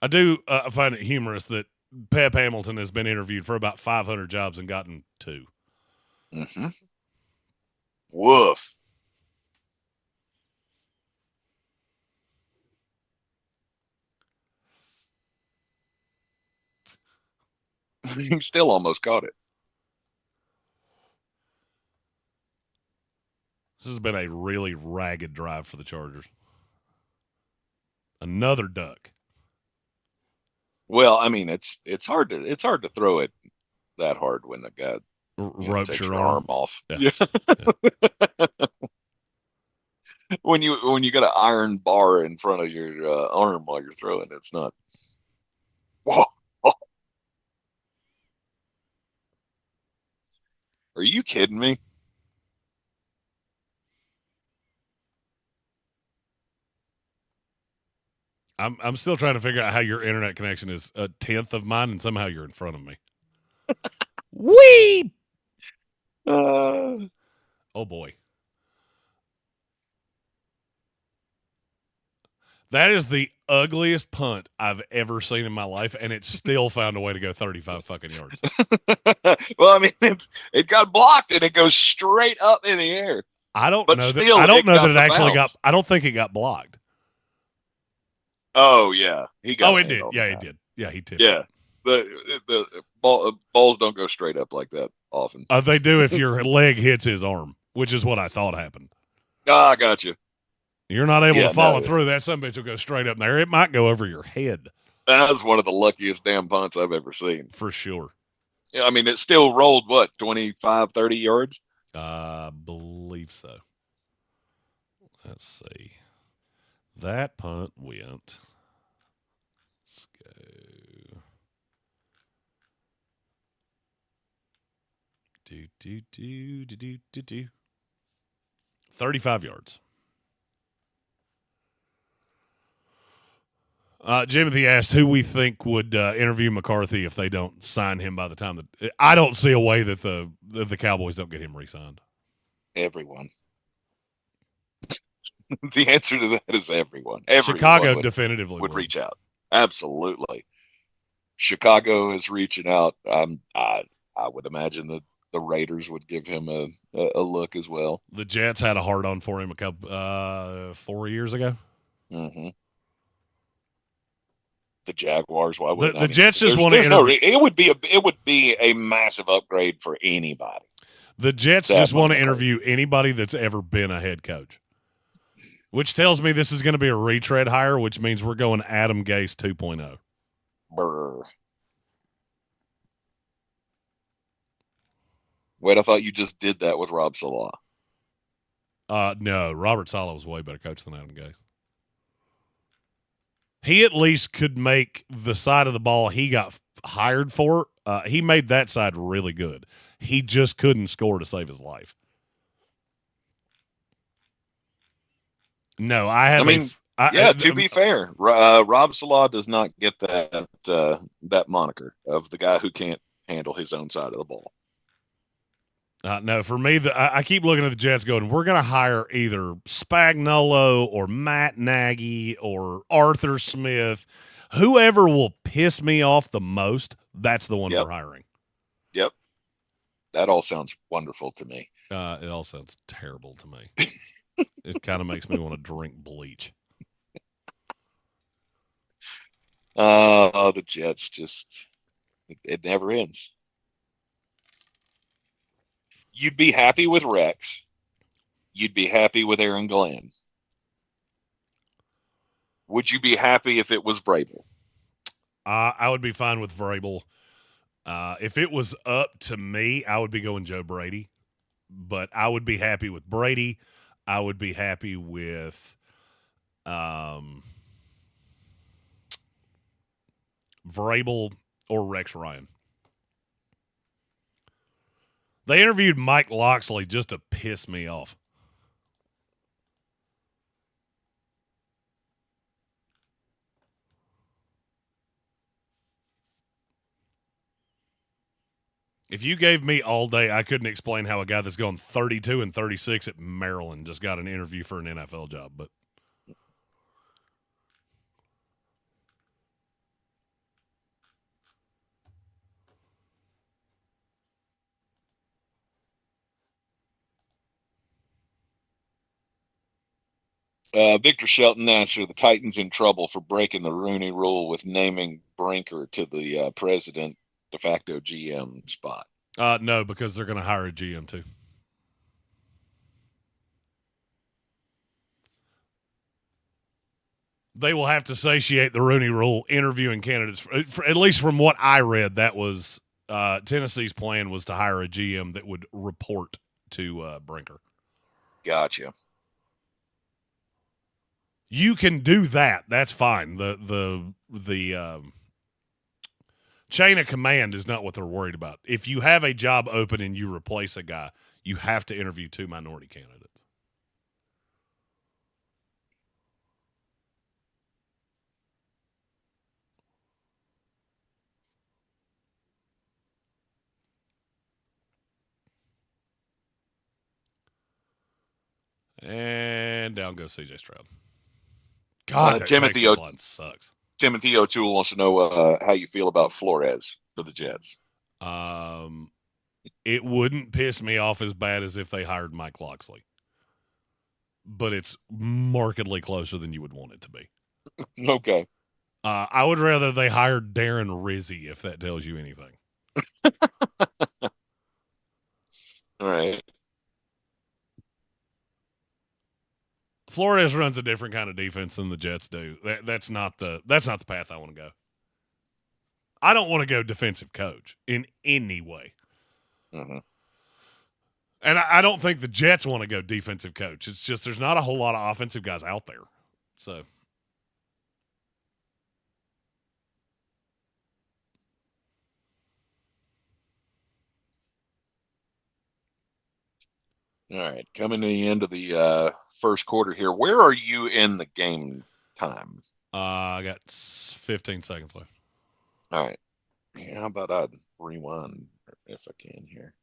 I do find it humorous that Pep Hamilton has been interviewed for about 500 jobs and gotten 2. Mm-hmm. Woof. He still almost caught it. This has been a really ragged drive for the Chargers. Another duck. Well, I mean, it's hard to throw it that hard when the guy ropes takes your arm off. Yeah. when you got an iron bar in front of your arm while you're throwing, it's not. Whoa. Are you kidding me? I'm still trying to figure out how your internet connection is a tenth of mine, and somehow you're in front of me. Wee! Uh, Oh boy, that is the ugliest punt I've ever seen in my life, and it still found a way to go 35 fucking yards. well, I mean, it got blocked and it goes straight up in the air. I don't But know that. still, I don't it know that got it the actually got. bounce. I don't think it got blocked. Oh yeah, he got Oh, a it hand did. on Yeah, that. it did. Yeah, he tipped it. Yeah, the balls don't go straight up like that often. They do if your leg hits his arm, which is what I thought happened. Ah, I got you. You're not able to Yeah, follow no, through. That some bitch will go straight up in there. It might go over your head that was one of the luckiest damn punts I've ever seen. for sure. Yeah, I mean, it still rolled what 25, 30 yards. I believe so. Let's see. That punt went. Let's go. Do. 35 yards. Jimothy asked who we think would interview McCarthy if they don't sign him by the time that I don't see a way that the Cowboys don't get him re-signed. Everyone. The answer to that is everyone. Chicago Everyone definitively would reach out. Absolutely. Chicago is reaching out. I would imagine that the Raiders would give him a look as well. The Jets had a hard on for him a couple 4 years ago. Mm-hmm. The Jaguars. Why wouldn't the Jets just want to interview? It would be a massive upgrade for anybody. The Jets just want to interview anybody that's ever been a head coach, which tells me this is going to be a retread hire, which means we're going Adam Gase 2.0. Brr. Wait, I thought you just did that with Rob Salah. No, Robert Saleh was way better coach than Adam Gase. He at least could make the side of the ball he got hired for. He made that side really good. He just couldn't score to save his life. No, to be fair, Rob Salah does not get that moniker of the guy who can't handle his own side of the ball. No, for me, I keep looking at the Jets going, we're going to hire either Spagnuolo or Matt Nagy or Arthur Smith. Whoever will piss me off the most, that's the one we're hiring. Yep. That all sounds wonderful to me. It all sounds terrible to me. It kind of makes me want to drink bleach. The Jets just, it never ends. You'd be happy with Rex. You'd be happy with Aaron Glenn. Would you be happy if it was Vrabel? I would be fine with Vrabel. If it was up to me, I would be going Joe Brady. But I would be happy with Brady. I would be happy with Vrabel or Rex Ryan. They interviewed Mike Loxley just to piss me off. If you gave me all day, I couldn't explain how a guy that's going 32 and 36 at Maryland just got an interview for an NFL job. But Victor Shelton asked, are the Titans in trouble for breaking the Rooney Rule with naming Brinker to the president de facto GM spot? No, because they're going to hire a GM too. They will have to satiate the Rooney Rule interviewing candidates. At least from what I read, that was Tennessee's plan was to hire a GM that would report to Brinker. Gotcha. You can do that. That's fine. The chain of command is not what they're worried about. If you have a job open and you replace a guy, you have to interview 2 minority candidates. And down goes CJ Stroud. God, that Timothy Texans line sucks. Timothy O'Toole wants to know how you feel about Flores for the Jets. It wouldn't piss me off as bad as if they hired Mike Locksley, but it's markedly closer than you would want it to be. Okay. I would rather they hired Darren Rizzi, if that tells you anything. All right. Flores runs a different kind of defense than the Jets do. That's not the path I want to go. I don't want to go defensive coach in any way. Mm-hmm. And I don't think the Jets want to go defensive coach. It's just there's not a whole lot of offensive guys out there. So. All right. Coming to the end of the first quarter here. Where are you in the game time? I got 15 seconds left. All right. Yeah, how about I rewind if I can here?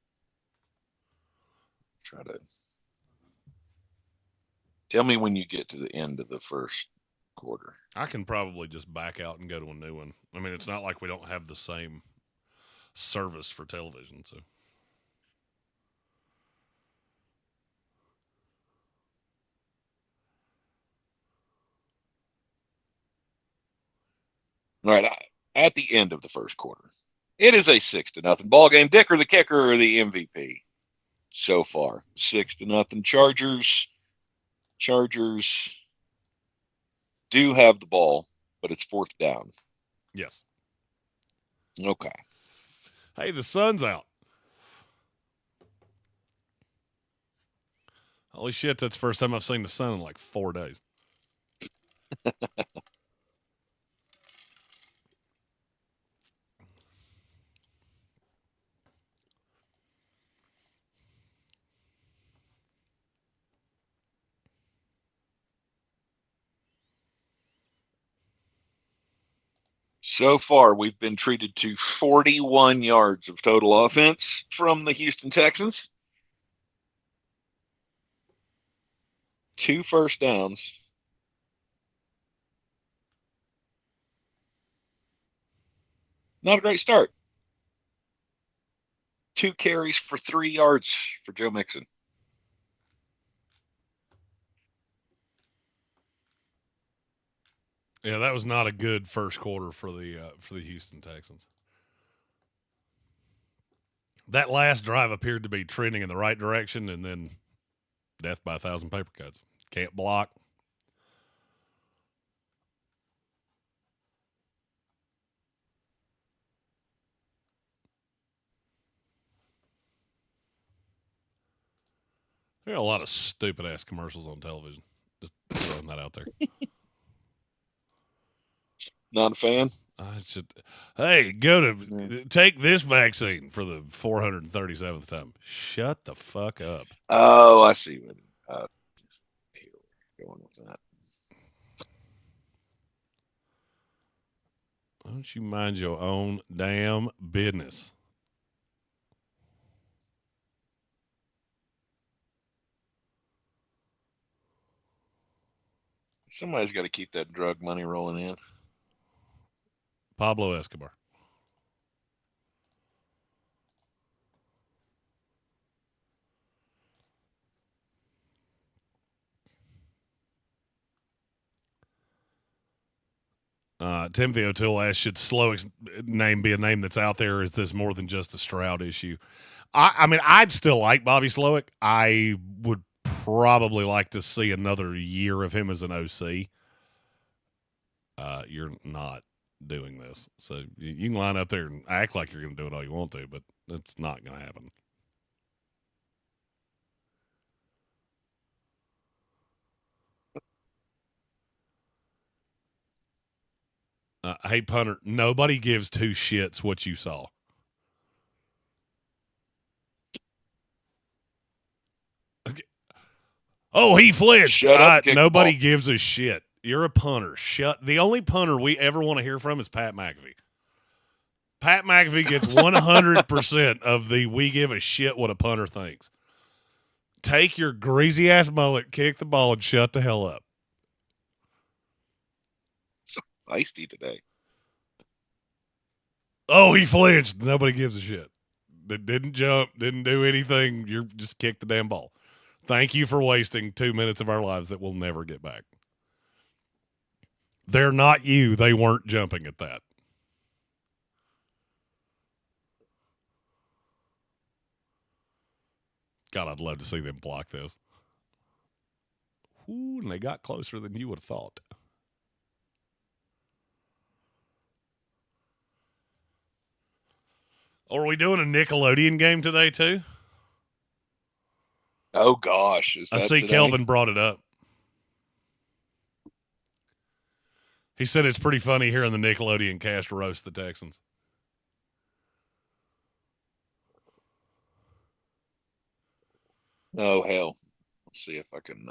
Try to tell me when you get to the end of the first quarter. I can probably just back out and go to a new one. I mean, it's not like we don't have the same service for television, so. All right. At the end of the first quarter, it is a 6-0 ball game. Dicker, the kicker, or the MVP so far. 6-0 Chargers. Chargers do have the ball, but it's 4th down. Yes. Okay. Hey, the sun's out. Holy shit, that's the first time I've seen the sun in like 4 days. So far, we've been treated to 41 yards of total offense from the Houston Texans. 2 first downs. Not a great start. 2 carries for 3 yards for Joe Mixon. Yeah, that was not a good first quarter for the Houston Texans. That last drive appeared to be trending in the right direction, and then death by 1,000 paper cuts. Can't block. There are a lot of stupid ass commercials on television. Just throwing that out there. Not a fan? Hey, take this vaccine for the 437th time. Shut the fuck up. Oh, I see. Here we're going with that. Why don't you mind your own damn business? Somebody's got to keep that drug money rolling in. Pablo Escobar. Timothy O'Toole asked, should Slowick's name be a name that's out there? Or is this more than just a Stroud issue? I mean, I'd still like Bobby Slowick. I would probably like to see another year of him as an OC. You're not doing this. So you can line up there and act like you're going to do it all you want to, but it's not going to happen. Hey, punter, nobody gives two shits what you saw. Okay. Oh, he flinched. Shut up and kick the Nobody ball. gives a shit. You're a punter. Shut. The only punter we ever want to hear from is Pat McAfee. Pat McAfee gets 100% of the we give a shit what a punter thinks. Take your greasy ass mullet, kick the ball, and shut the hell up. So feisty today. Oh, he flinched. Nobody gives a shit. Didn't jump, didn't do anything. You're just kicked the damn ball. Thank you for wasting 2 minutes of our lives that we'll never get back. They're not you. They weren't jumping at that. God, I'd love to see them block this. Ooh, and they got closer than you would have thought. Are we doing a Nickelodeon game today, too? Oh gosh, is I that see today? Kelvin brought it up. He said it's pretty funny hearing the Nickelodeon cast roast the Texans. Oh hell, let's see if I can.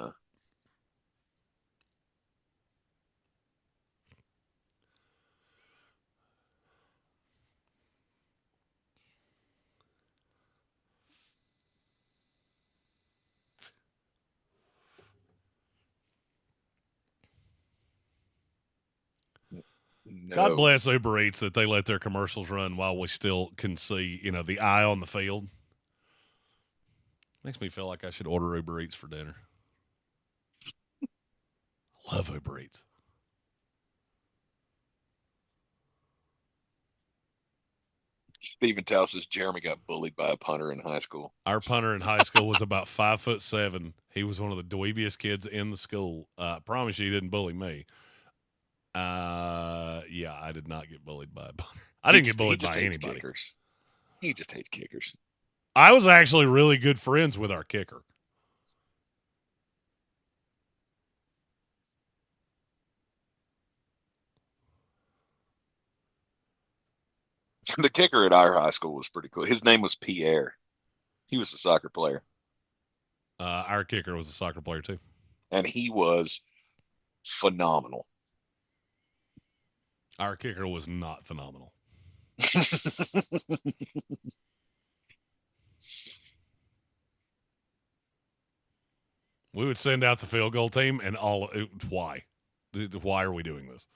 God No. bless Uber Eats that they let their commercials run while we still can see, the eye on the field. Makes me feel like I should order Uber Eats for dinner. I love Uber Eats. Steven Tao says Jeremy got bullied by a punter in high school. Our punter in high school was about 5'7". He was one of the dweebiest kids in the school. I promise you, he didn't bully me. Yeah, I did not get bullied by a punter. I didn't get bullied by anybody. Kickers. He just hates kickers. I was actually really good friends with our kicker. The kicker at our high school was pretty cool. His name was Pierre. He was a soccer player. Our kicker was a soccer player too. And he was phenomenal. Our kicker was not phenomenal. We would send out the field goal team and why? Why are we doing this?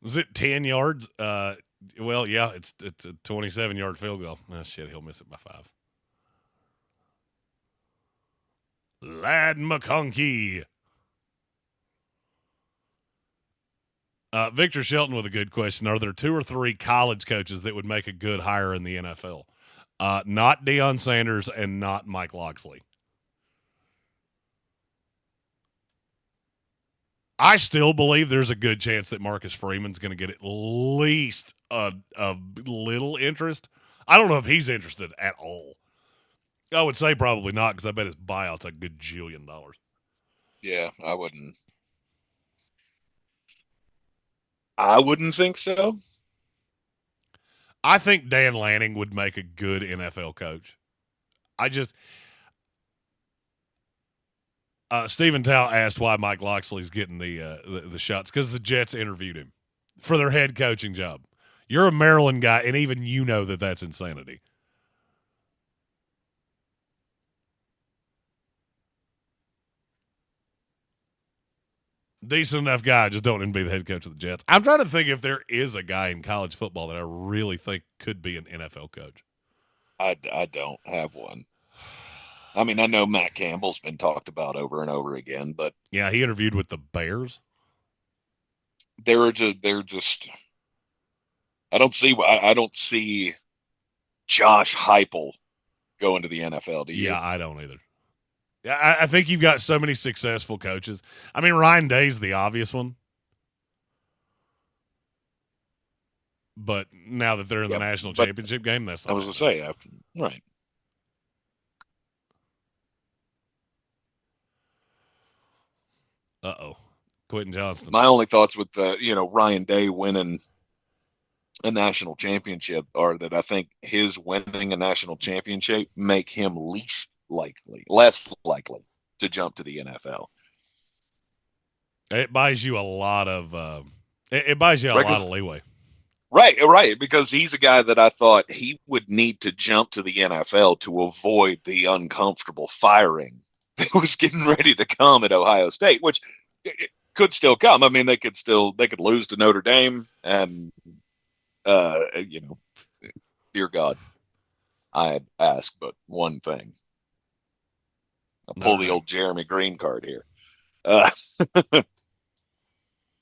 Is it 10 yards? Well, yeah, it's a 27-yard field goal. Oh, shit, he'll miss it by 5. Lad McConkey. Victor Shelton with a good question. Are there 2 or 3 college coaches that would make a good hire in the NFL? Not Deion Sanders and not Mike Locksley. I still believe there's a good chance that Marcus Freeman's going to get at least a little interest. I don't know if he's interested at all. I would say probably not because I bet his buyout's a good $1 jillion. Yeah, I wouldn't. I wouldn't think so. I think Dan Lanning would make a good NFL coach. Stephen Tao asked why Mike Locksley's getting the shots because the Jets interviewed him for their head coaching job. You're a Maryland guy, and even you know that that's insanity. Decent enough guy, just don't even be the head coach of the Jets. I'm trying to think if there is a guy in college football that I really think could be an NFL coach. I don't have one. I mean, I know Matt Campbell's been talked about over and over again, but yeah, he interviewed with the Bears. They're just. I don't see Josh Heupel going to the NFL. Do you? Yeah, I don't either. I think you've got so many successful coaches. I mean, Ryan Day's the obvious one. But now that they're in the national championship game, that's not. I was going to say, right. Uh-oh. Quentin Johnston. My only thoughts with Ryan Day winning a national championship are that I think his winning a national championship make him less likely to jump to the NFL. It buys you a lot of it buys you a lot of leeway. Right, because he's a guy that I thought he would need to jump to the NFL to avoid the uncomfortable firing that was getting ready to come at Ohio State, which it could still come. I mean, they could lose to Notre Dame, and dear God, I ask but one thing. I'll pull the old Jeremy Green card here.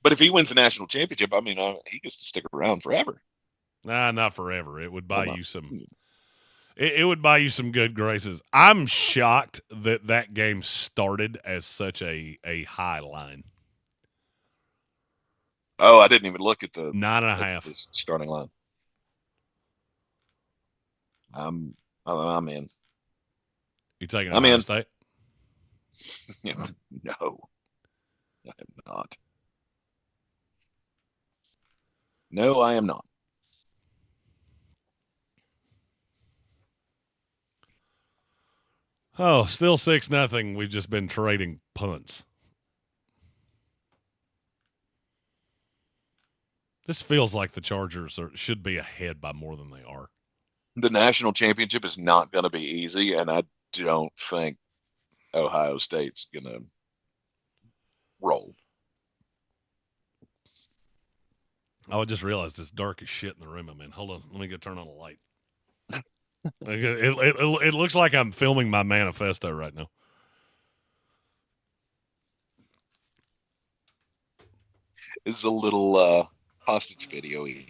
But if he wins the national championship, I mean, he gets to stick around forever. Nah, not forever. It would buy you some. It would buy you some good graces. I'm shocked that game started as such a high line. Oh, I didn't even look at the 9.5 the starting line. I'm in. You taking Ohio State? No, I am not. No, I am not. Oh, still 6-0. We've just been trading punts. This feels like the Chargers should be ahead by more than they are. The national championship is not going to be easy, and I don't think Ohio State's going to roll. I just realized it's dark as shit in the room I'm in. Hold on. Let me go turn on a light. It looks like I'm filming my manifesto right now. This is a little hostage video-y.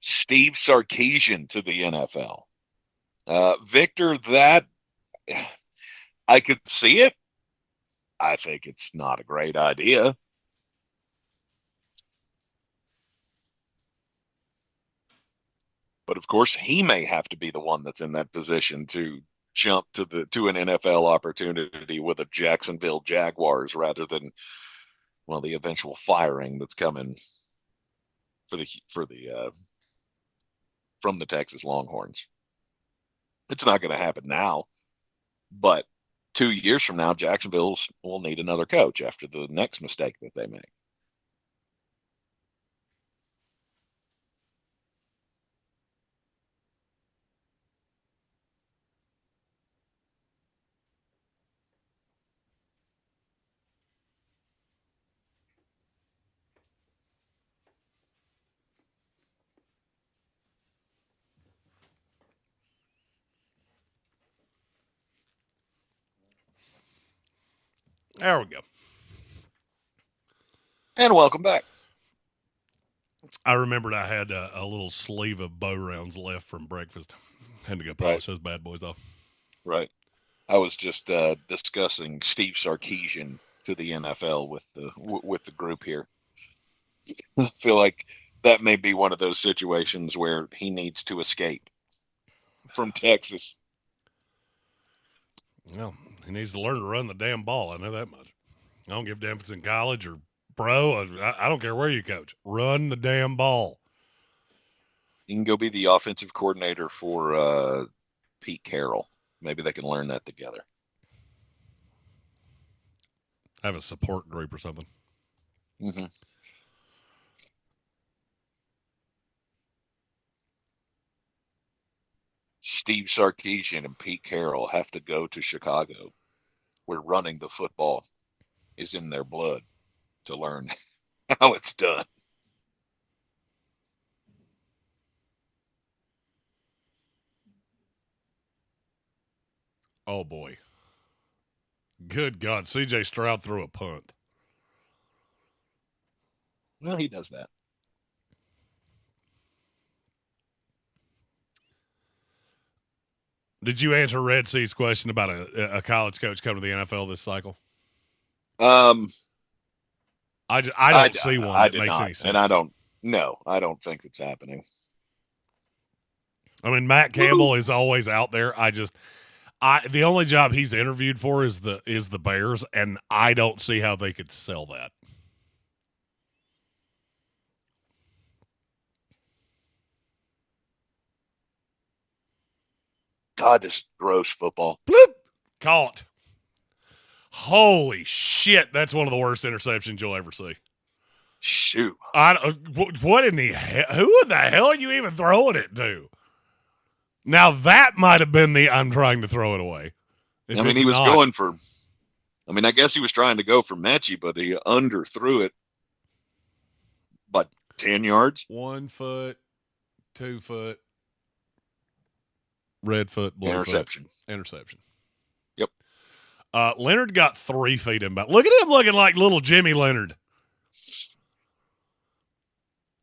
Steve Sarkisian to the NFL. Victor, that I could see it. I think it's not a great idea. But of course, he may have to be the one that's in that position to jump to an NFL opportunity with the Jacksonville Jaguars rather than, well, the eventual firing that's coming from the Texas Longhorns. It's not going to happen now, but 2 years from now, Jacksonville will need another coach after the next mistake that they make. There we go. And welcome back. I remembered I had a little sleeve of bow rounds left from breakfast. Had to go polish those bad boys off. Right. I was just discussing Steve Sarkisian to the NFL with the group here. I feel like that may be one of those situations where he needs to escape from Texas. Well, he needs to learn to run the damn ball. I know that much. I don't give a damn if it's in college or pro. I don't care where you coach. Run the damn ball. You can go be the offensive coordinator for Pete Carroll. Maybe they can learn that together. Have a support group or something. Mm-hmm. Steve Sarkisian and Pete Carroll have to go to Chicago, where running the football is in their blood, to learn how it's done. Oh, boy. Good God. CJ Stroud threw a punt. Well, he does that. Did you answer Red C's question about a college coach coming to the NFL this cycle? I don't see one that makes any sense. And I don't think it's happening. I mean, Matt Campbell is always out there. The only job he's interviewed for is the Bears, and I don't see how they could sell that. God, this is gross football. Bloop! Caught. Holy shit, that's one of the worst interceptions you'll ever see. Shoot. What in the hell? Who the hell are you even throwing it to? Now, that might have been I'm trying to throw it away. I mean, he was going for, I guess he was trying to go for Mechie, but he underthrew it. But 10 yards? 1 foot, 2 foot, red foot, blue interception. Foot. Interception. Yep. Leonard got 3 feet in bounds. Look at him looking like little Jimmy Leonard.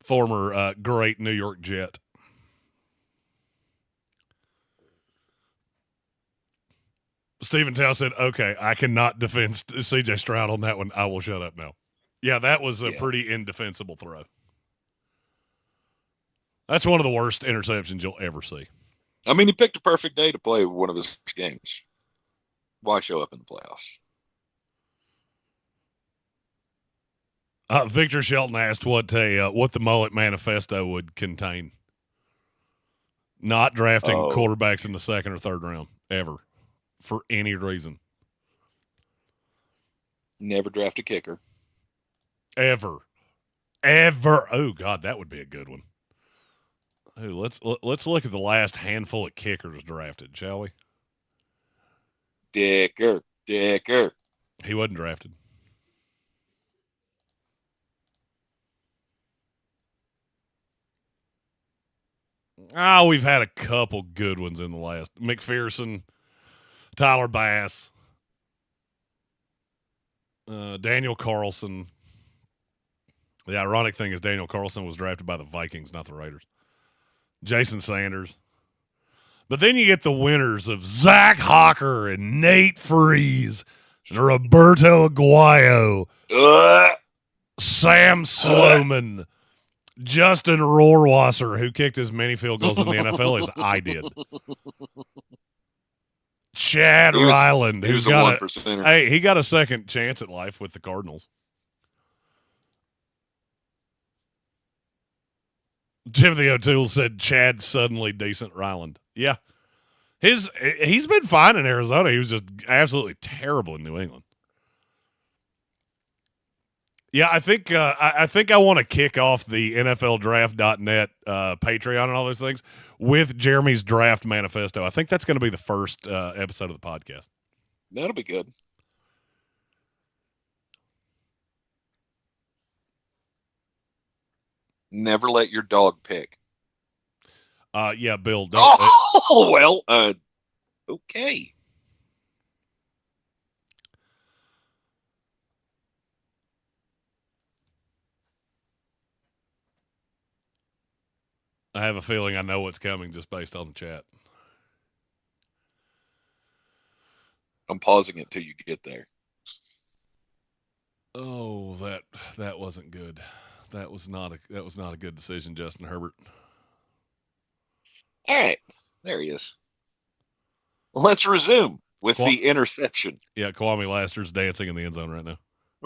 Former great New York Jet. Stephen Tao said, okay, I cannot defend CJ Stroud on that one. I will shut up now. Yeah, that was a pretty indefensible throw. That's one of the worst interceptions you'll ever see. I mean, he picked a perfect day to play one of his games. Why show up in the playoffs? Victor Shelton asked what the Mullet Manifesto would contain. Not drafting quarterbacks in the second or third round, ever. For any reason. Never draft a kicker. Ever. Oh, God, that would be a good one. Hey, let's look at the last handful of kickers drafted, shall we? Dicker. He wasn't drafted. We've had a couple good ones in the last. McPherson, Tyler Bass, Daniel Carlson. The ironic thing is Daniel Carlson was drafted by the Vikings, not the Raiders. Jason Sanders. But then you get the winners of Zach Hawker and Nate Freeze and Roberto Aguayo, Sam Sloman, Justin Rohrwasser, who kicked as many field goals in the NFL as I did. Chad Ryland, who's a 1%er. Hey, he got a second chance at life with the Cardinals. Timothy O'Toole said Chad suddenly decent Ryland. Yeah. He's been fine in Arizona. He was just absolutely terrible in New England. Yeah, I think I want to kick off the NFLDraft.net Patreon and all those things with Jeremy's draft manifesto. I think that's going to be the first episode of the podcast. That'll be good. Never let your dog pick. Yeah, Bill. Don't, okay. I have a feeling I know what's coming just based on the chat. I'm pausing it till you get there. Oh, that wasn't good. That was not a good decision, Justin Herbert. All right, there he is. Let's resume with the interception. Yeah, Kwame Lassiter's dancing in the end zone right now.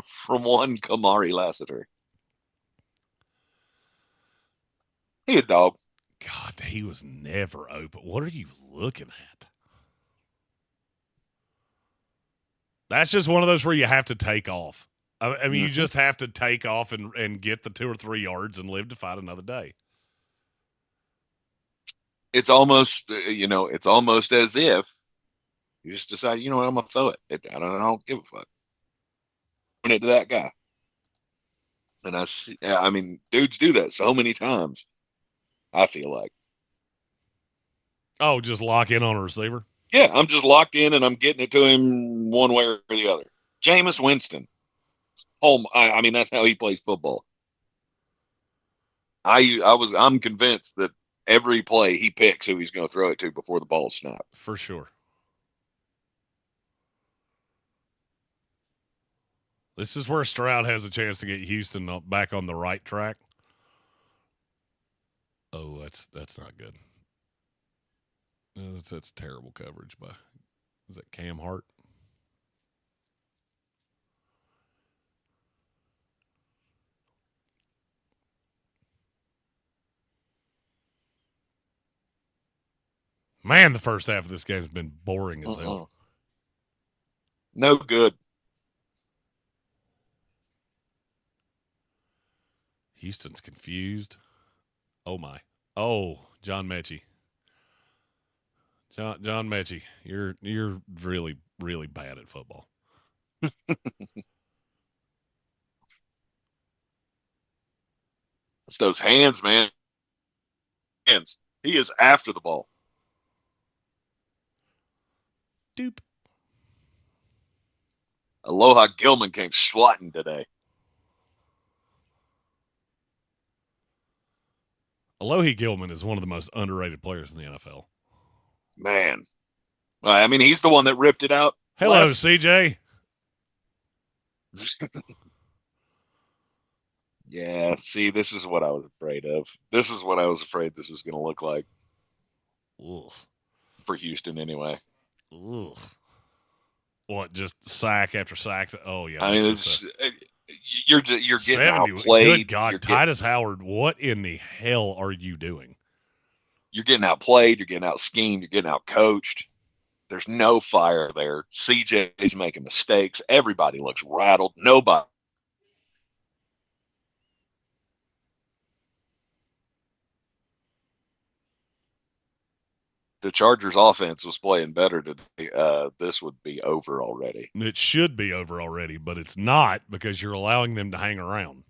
From one Kamari Lassiter. Hey, a dog. God, he was never open. What are you looking at? That's just one of those where you have to take off. I mean, you just have to take off and get the 2 or 3 yards and live to fight another day. It's almost, it's almost as if you just decide, you know what, I'm going to throw it. I don't give a fuck. Throwing it to that guy. And dudes do that so many times, I feel like. Oh, just lock in on a receiver? Yeah, I'm just locked in and I'm getting it to him one way or the other. Jameis Winston. That's how he plays football. I'm convinced that every play he picks who he's going to throw it to before the ball's snapped. For sure. This is where Stroud has a chance to get Houston back on the right track. Oh, that's not good. That's terrible coverage by, is that Cam Hart? Man, the first half of this game has been boring as hell. No good. Houston's confused. Oh my. Oh, John Mechie. John Mechie, you're really really bad at football. It's those hands, man. Hands. He is after the ball. Doop. Aloha Gilman came swatting today. Alohi Gilman is one of the most underrated players in the NFL. Man. I mean, he's the one that ripped it out. Hello, CJ. Yeah, see, this is what I was afraid of. This is what I was afraid this was going to look like. Ugh. For Houston, anyway. Ugh. What, just sack after sack? Oh, yeah. I mean, you're getting outplayed. Good God, Titus Howard, what in the hell are you doing? You're getting outplayed. You're getting out schemed. You're getting out coached. There's no fire there. CJ's making mistakes. Everybody looks rattled. Nobody. The Chargers offense was playing better today. This would be over already. It should be over already, but it's not because you're allowing them to hang around.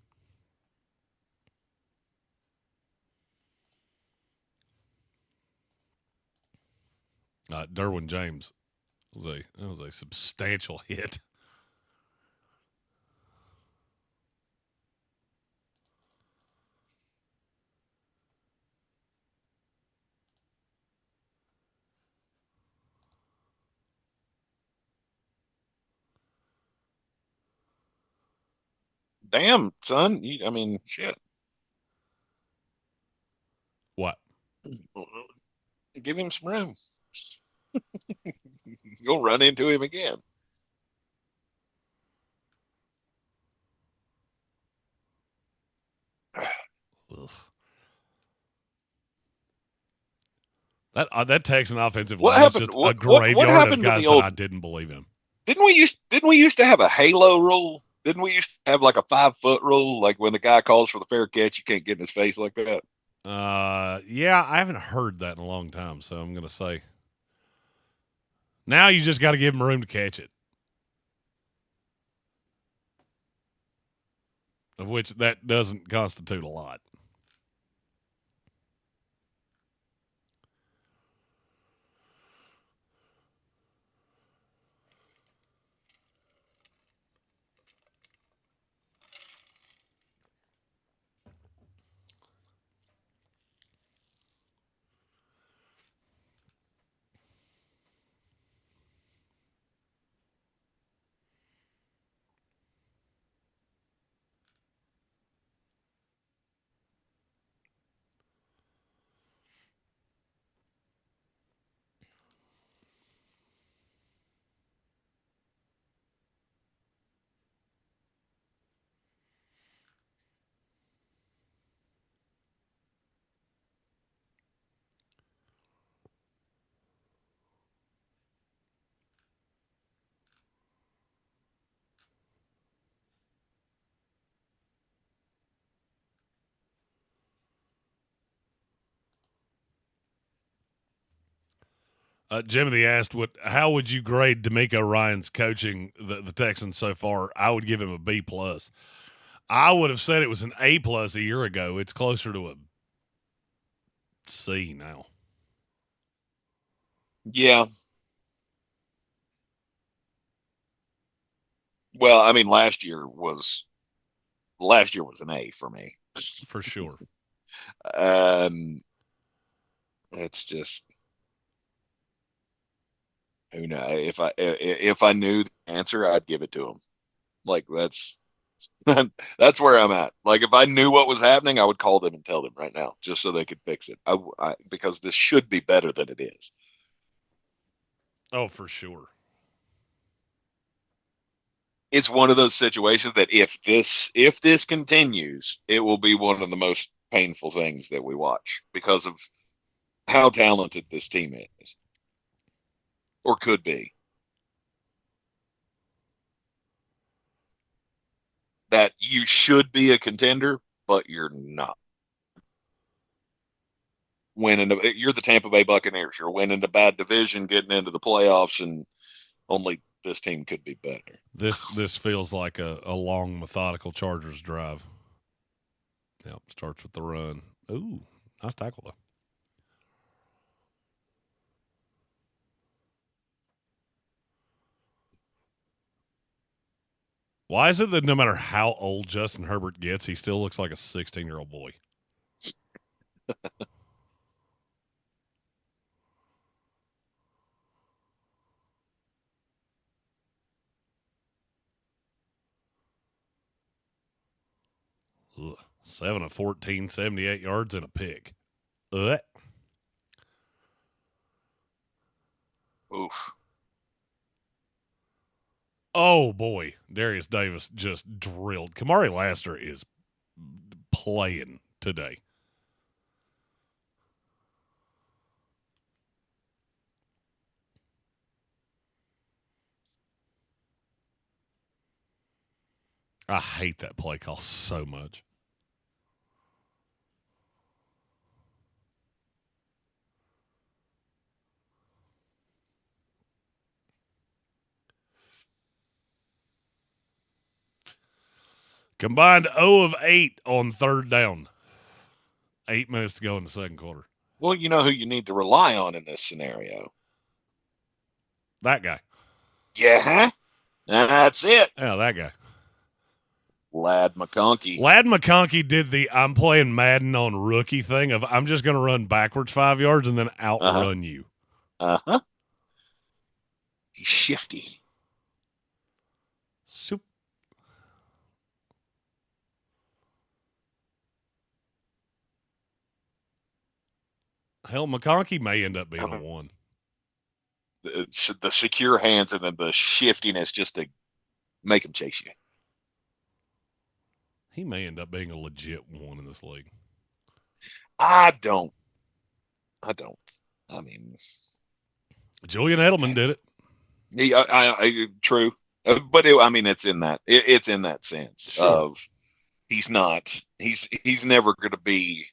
Derwin James was a substantial hit. Damn, son. I mean, shit. What? Give him some room. You'll run into him again. That Texan offensive line is just a graveyard of guys that I didn't believe in. Didn't we used to have a halo rule? Didn't we used to have like a 5-foot rule? Like when the guy calls for the fair catch, you can't get in his face like that. Yeah, I haven't heard that in a long time, so I'm gonna say now you just got to give him room to catch it. Of which that doesn't constitute a lot. Jimothy asked, how would you grade D'Amico Ryan's coaching the Texans so far? I would give him a B+. I would have said it was an A+ a year ago. It's closer to a C now. Yeah. Well, I mean, last year was an A for me. For sure. It's just, who knows? If I knew the answer, I'd give it to him. Like that's where I'm at. Like if I knew what was happening, I would call them and tell them right now, just so they could fix it. Because this should be better than it is. Oh, for sure. It's one of those situations that if this continues, it will be one of the most painful things that we watch because of how talented this team is or could be. That you should be a contender, but you're not. You're the Tampa Bay Buccaneers. You're winning the bad division, getting into the playoffs, and only this team could be better. This feels like a long, methodical Chargers drive. Yep, starts with the run. Ooh, nice tackle, though. Why is it that no matter how old Justin Herbert gets, he still looks like a 16-year-old boy? Ugh. 7 of 14, 78 yards and a pick. Ugh. Oof. Oh, boy. Darius Davis just drilled. Kamari Laster is playing today. I hate that play call so much. Combined 0 of 8 on third down. 8 minutes to go in the second quarter. Well, you know who you need to rely on in this scenario? That guy. Yeah, that's it. Yeah, that guy. Lad McConkey. Lad McConkey did the I'm playing Madden on rookie thing of I'm just going to run backwards 5 yards and then outrun you. Uh-huh. He's shifty. Soup. Hell, McConkey may end up being a 1. The secure hands and then the shiftiness just to make him chase you. He may end up being a legit 1 in this league. I don't. I mean, Julian Edelman did it. True, but it's in that it's in that sense Sure. of he's never going to be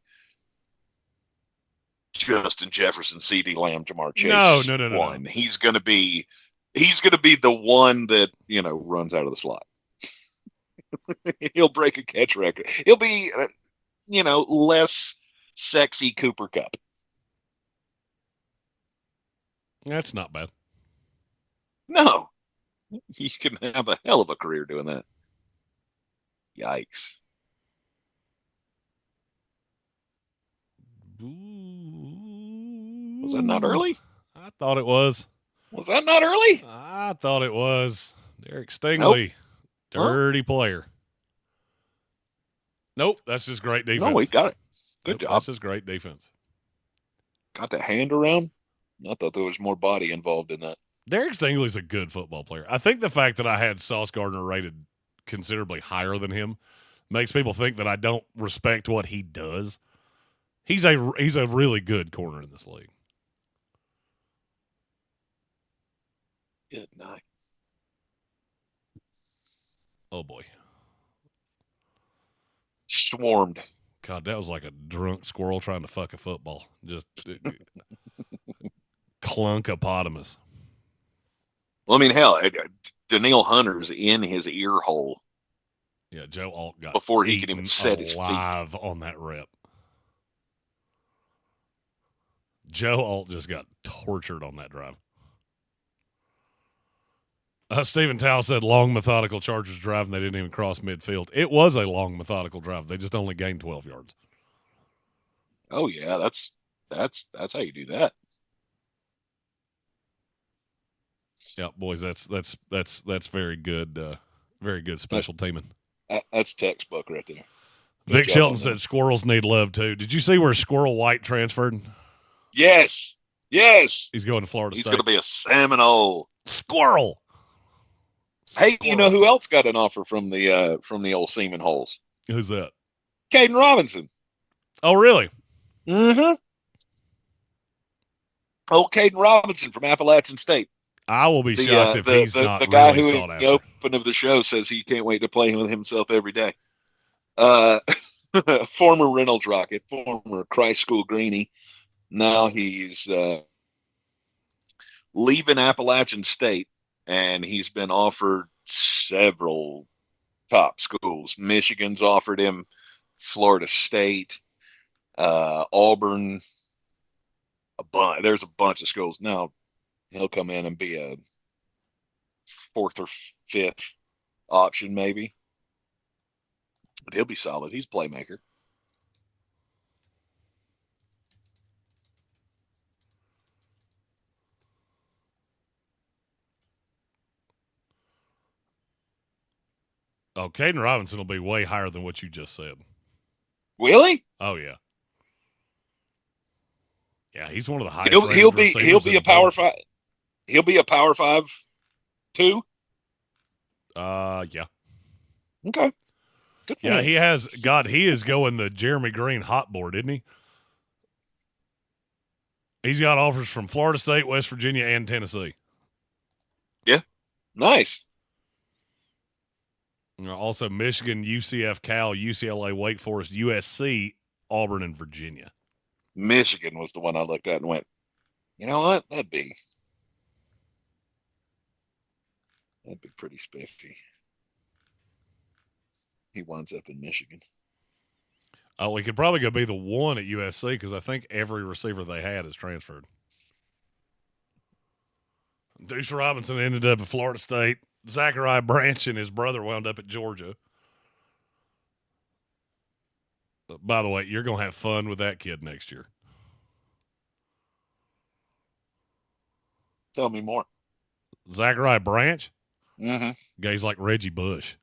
Justin Jefferson, CeeDee Lamb, Jamar Chase. No. One. He's going to be the one that runs out of the slot. He'll break a catch record. He'll be less sexy Cooper Kupp. That's not bad. No, you can have a hell of a career doing that. Yikes. Was that not early? I thought it was. Was that not early? I thought it was. Derek Stingley. Nope. Dirty player. Nope, that's just great defense. No, we got it. Good job. That's just great defense. Got the hand around. I thought there was more body involved in that. Derek Stingley's a good football player. I think the fact that I had Sauce Gardner rated considerably higher than him makes people think that I don't respect what he does. He's a really good corner in this league. Good night. Oh, boy. Swarmed. God, that was like a drunk squirrel trying to fuck a football. Just clunkopotamus. Well, hell, Danielle Hunter's in his ear hole. Yeah, Joe Alt got before he can even set his feet alive on that rep. Joe Alt just got tortured on that drive. Stephen Towle said long, methodical Chargers drive, and they didn't even cross midfield. It was a long, methodical drive. They just only gained 12 yards. Oh yeah, that's how you do that. Yeah, boys, that's very good. Very good special teaming. That's textbook right there. Vic Shelton said squirrels need love too. Did you see where Squirrel White transferred? Yes. Yes, He's going to Florida he's State. going to be a Seminole. Squirrel. Hey, you know Squirrel. who else got an offer from the old Seaman Holes? Who's that? Caden Robinson. Oh, really? Mm-hmm. Old Caden Robinson from Appalachian State. I will be shocked if he's not The guy really who sought in the after. open of the show says he can't wait to play with himself every day. Former Reynolds Rocket, former Christ School Greenie. Now he's leaving Appalachian State, and he's been offered several top schools. Michigan's offered him, Florida State, Auburn. There's a bunch of schools. Now he'll come in and be a fourth or fifth option, maybe. But he'll be solid. He's a playmaker. Oh, Caden Robinson will be way higher than what you just said. Really? Oh, yeah. Yeah, he's one of the highest He'll rated be a power five. five. He'll be a power 5 too. Yeah. Okay. Good for Yeah, him. he is going the Jeremy Green hot board, isn't he? He's got offers from Florida State, West Virginia, and Tennessee. Yeah. Nice. Also, Michigan, UCF, Cal, UCLA, Wake Forest, USC, Auburn, and Virginia. Michigan was the one I looked at and went, you know what? That'd be pretty spiffy. He winds up in Michigan. Oh, he could probably go be the one at USC because I think every receiver they had is transferred. Deuce Robinson ended up at Florida State. Zachariah Branch and his brother wound up at Georgia. By the way, you're going to have fun with that kid next year. Tell me more. Zachariah Branch? Mm-hmm. Guy's like Reggie Bush.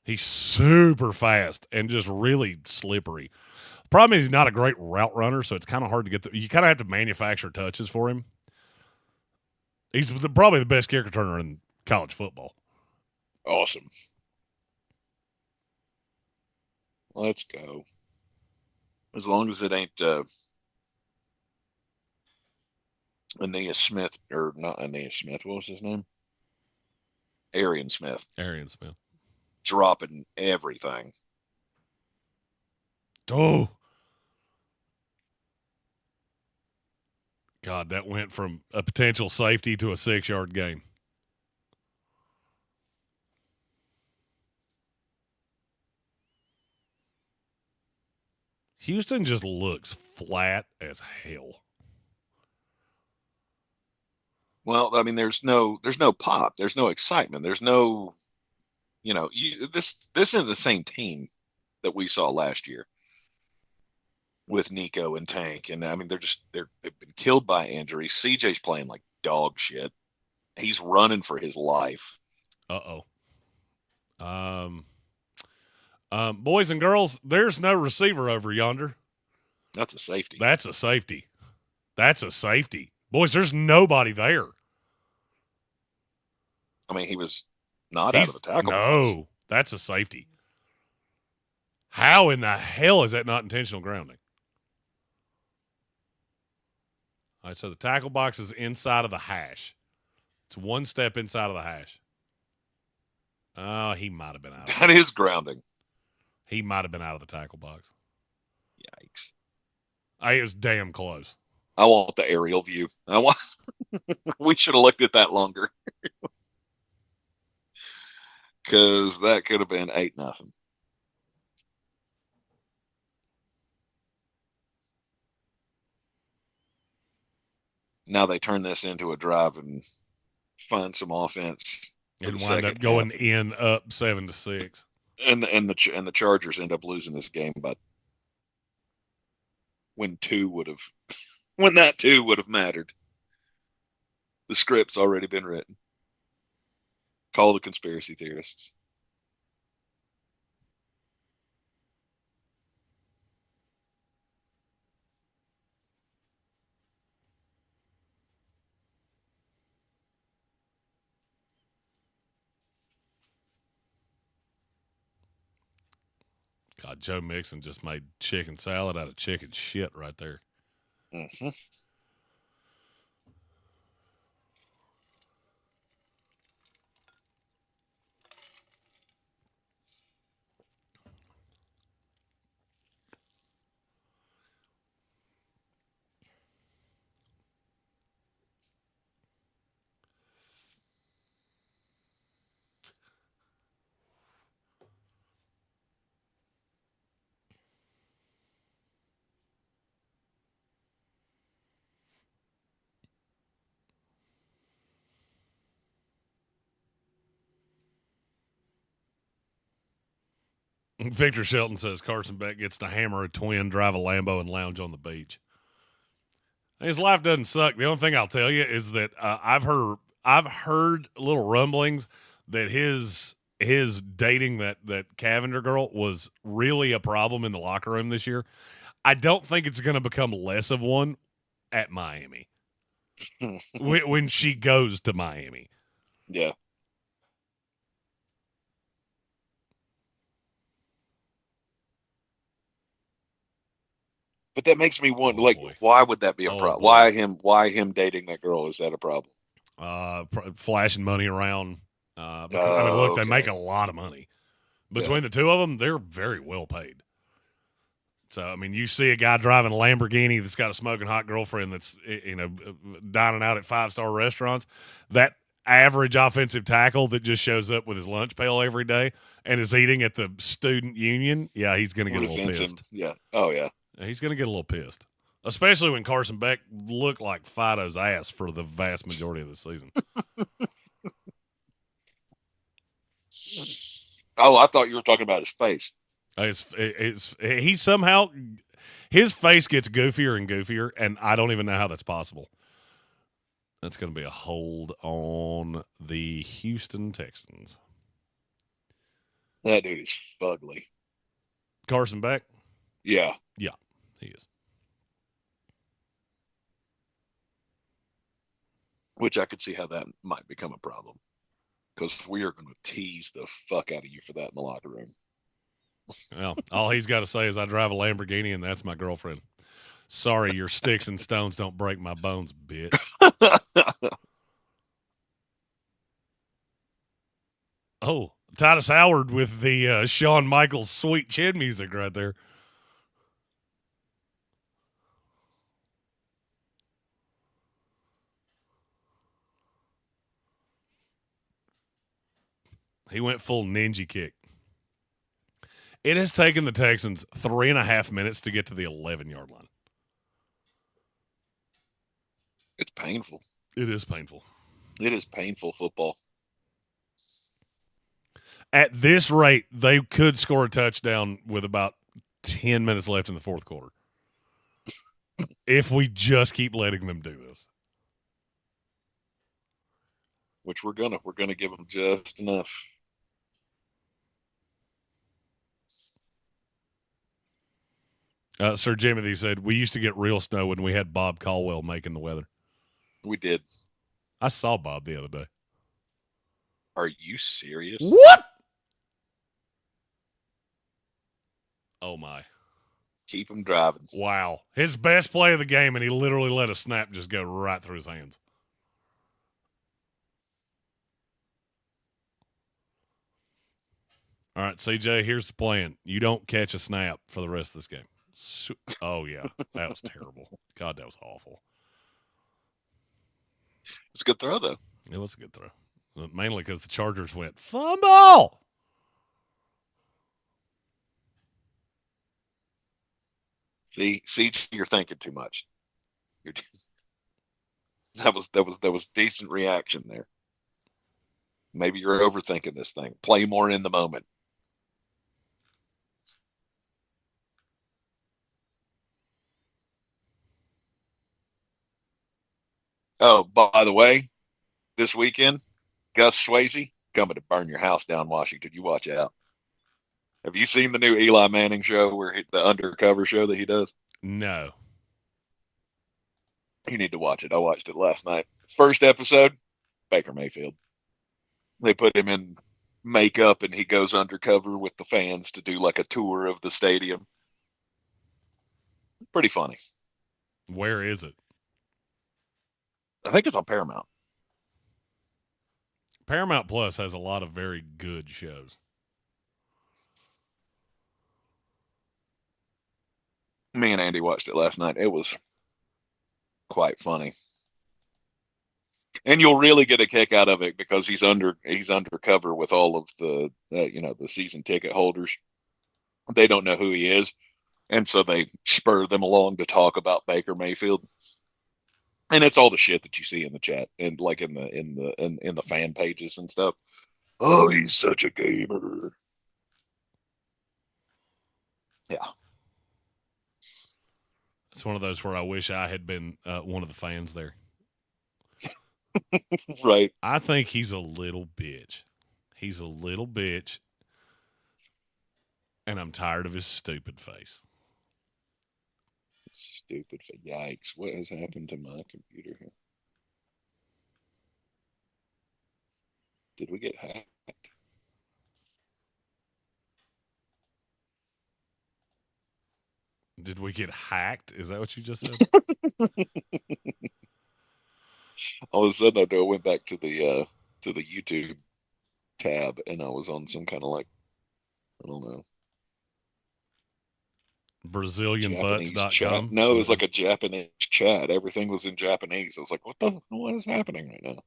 He's super fast and just really slippery. The problem is he's not a great route runner, so it's kind of hard to get you kind of have to manufacture touches for him. He's probably the best kick returner in college football. Awesome. Let's go. As long as it ain't Aeneas Smith, or not Aeneas Smith. What was his name? Arian Smith. Arian Smith. Dropping everything. Oh. God, that went from a potential safety to a 6-yard gain. Houston just looks flat as hell. Well, I mean, there's no pop. There's no excitement. There's no, this isn't the same team that we saw last year with Nico and Tank. And I mean, they've been killed by injuries. CJ's playing like dog shit. He's running for his life. Uh-oh. Boys and girls, there's no receiver over yonder. That's a safety. That's a safety. That's a safety. Boys, there's nobody there. I mean, he was not out of the tackle. No, that's a safety. How in the hell is that not intentional grounding? All right, so the tackle box is inside of the hash. It's one step inside of the hash. Oh, he might have been out. That is grounding. He might have been out of the tackle box. Yikes. It was damn close. I want the aerial view. We should have looked at that longer. Because that could have been 8-0. Now they turn this into a drive and find some offense. And wind up going in up 7-6. And the Chargers end up losing this game, but when that 2 would have mattered. The script's already been written. Call the conspiracy theorists. Joe Mixon just made chicken salad out of chicken shit right there. Mm-hmm. Victor Shelton says Carson Beck gets to hammer a twin, drive a Lambo, and lounge on the beach. His life doesn't suck. The only thing I'll tell you is that I've heard little rumblings that his dating that Cavender girl was really a problem in the locker room this year. I don't think it's going to become less of one at Miami when she goes to Miami. Yeah. But that makes me wonder, boy. why would that be a Oh, problem? boy. Why him dating that girl? Is that a problem? Flashing money around. Because, I mean, look, they Okay. make a lot of money. Between the two of them, they're very well paid. So, I mean, you see a guy driving a Lamborghini that's got a smoking hot girlfriend that's, dining out at 5-star restaurants. That average offensive tackle that just shows up with his lunch pail every day and is eating at the student union, yeah, he's going to get a little pissed. Yeah. Oh, yeah. He's going to get a little pissed, especially when Carson Beck looked like Fido's ass for the vast majority of the season. Oh, I thought you were talking about his face. He somehow his face gets goofier and goofier, and I don't even know how that's possible. That's going to be a hold on the Houston Texans. That dude is fugly. Carson Beck? Yeah. Yeah, he is. Which I could see how that might become a problem. Because we are going to tease the fuck out of you for that in the locker room. Well, all he's got to say is I drive a Lamborghini and that's my girlfriend. Sorry, your sticks and stones don't break my bones, bitch. Oh, Titus Howard with the Shawn Michaels sweet chin music right there. He went full ninja kick. It has taken the Texans 3.5 minutes to get to the 11-yard line. It's painful. It is painful. It is painful football. At this rate, they could score a touchdown with about 10 minutes left in the fourth quarter. If we just keep letting them do this. Which we're gonna give them just enough. Sir Jimothy said, we used to get real snow when we had Bob Caldwell making the weather. We did. I saw Bob the other day. Are you serious? What? Oh, my. Keep him driving. Wow. His best play of the game, and he literally let a snap just go right through his hands. All right, CJ, here's the plan. You don't catch a snap for the rest of this game. Oh, yeah. That was terrible. God, that was awful. It's a good throw, though. It was a good throw. Mainly because the Chargers went, fumble! See, you're thinking too much. That was decent reaction there. Maybe you're overthinking this thing. Play more in the moment. Oh, by the way, this weekend, Gus Swayze coming to burn your house down, Washington. You watch out. Have you seen the new Eli Manning show the undercover show that he does? No. You need to watch it. I watched it last night. First episode, Baker Mayfield. They put him in makeup and he goes undercover with the fans to do like a tour of the stadium. Pretty funny. Where is it? I think it's on Paramount. Paramount Plus has a lot of very good shows. Me and Andy watched it last night. It was quite funny. And you'll really get a kick out of it because he's undercover with all of the the season ticket holders. They don't know who he is, and so they spur them along to talk about Baker Mayfield. And it's all the shit that you see in the chat and like in the fan pages and stuff. Oh, he's such a gamer. Yeah. It's one of those where I wish I had been one of the fans there. Right. I think he's a little bitch. He's a little bitch, and I'm tired of his stupid face. Stupid. Yikes. What has happened to my computer here? Did we get hacked? Did we get hacked? Is that what you just said? All of a sudden, I went back to the YouTube tab, and I was on some kind of like, I don't know, BrazilianButts.com? No, it was like a Japanese chat. Everything was in Japanese. I was like, what is happening right now?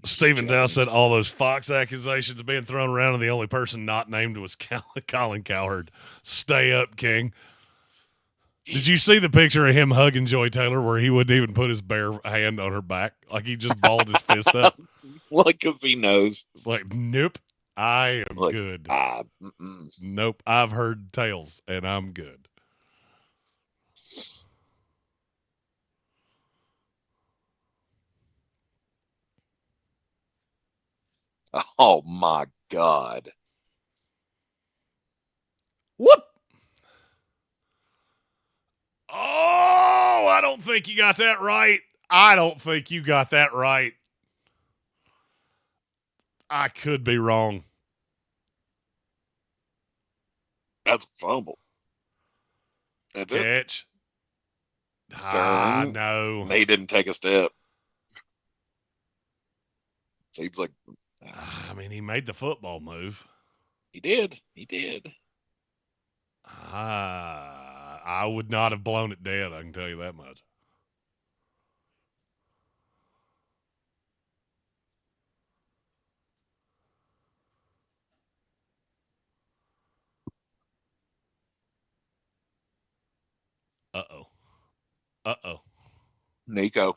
Stephen Dow said all those Fox accusations being thrown around, and the only person not named was Colin Cowherd. Stay up, King. Did you see the picture of him hugging Joy Taylor where he wouldn't even put his bare hand on her back? Like he just balled his fist up. Like if he knows. It's like, nope, I am like, good. Mm-mm. Nope, I've heard tales, and I'm good. Oh, my God. Whoop! Oh, I don't think you got that right. I don't think you got that right. I could be wrong. That's a fumble. Catch. Turn. No. He didn't take a step. Seems like. I mean, he made the football move. He did. I would not have blown it dead, I can tell you that much. Uh-oh. Nico.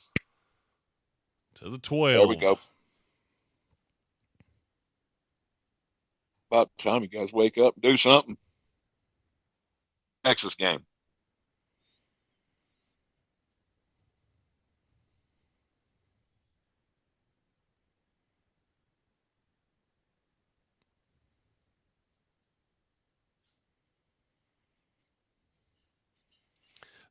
To the 12. There we go. About time you guys wake up and do something. Texas game.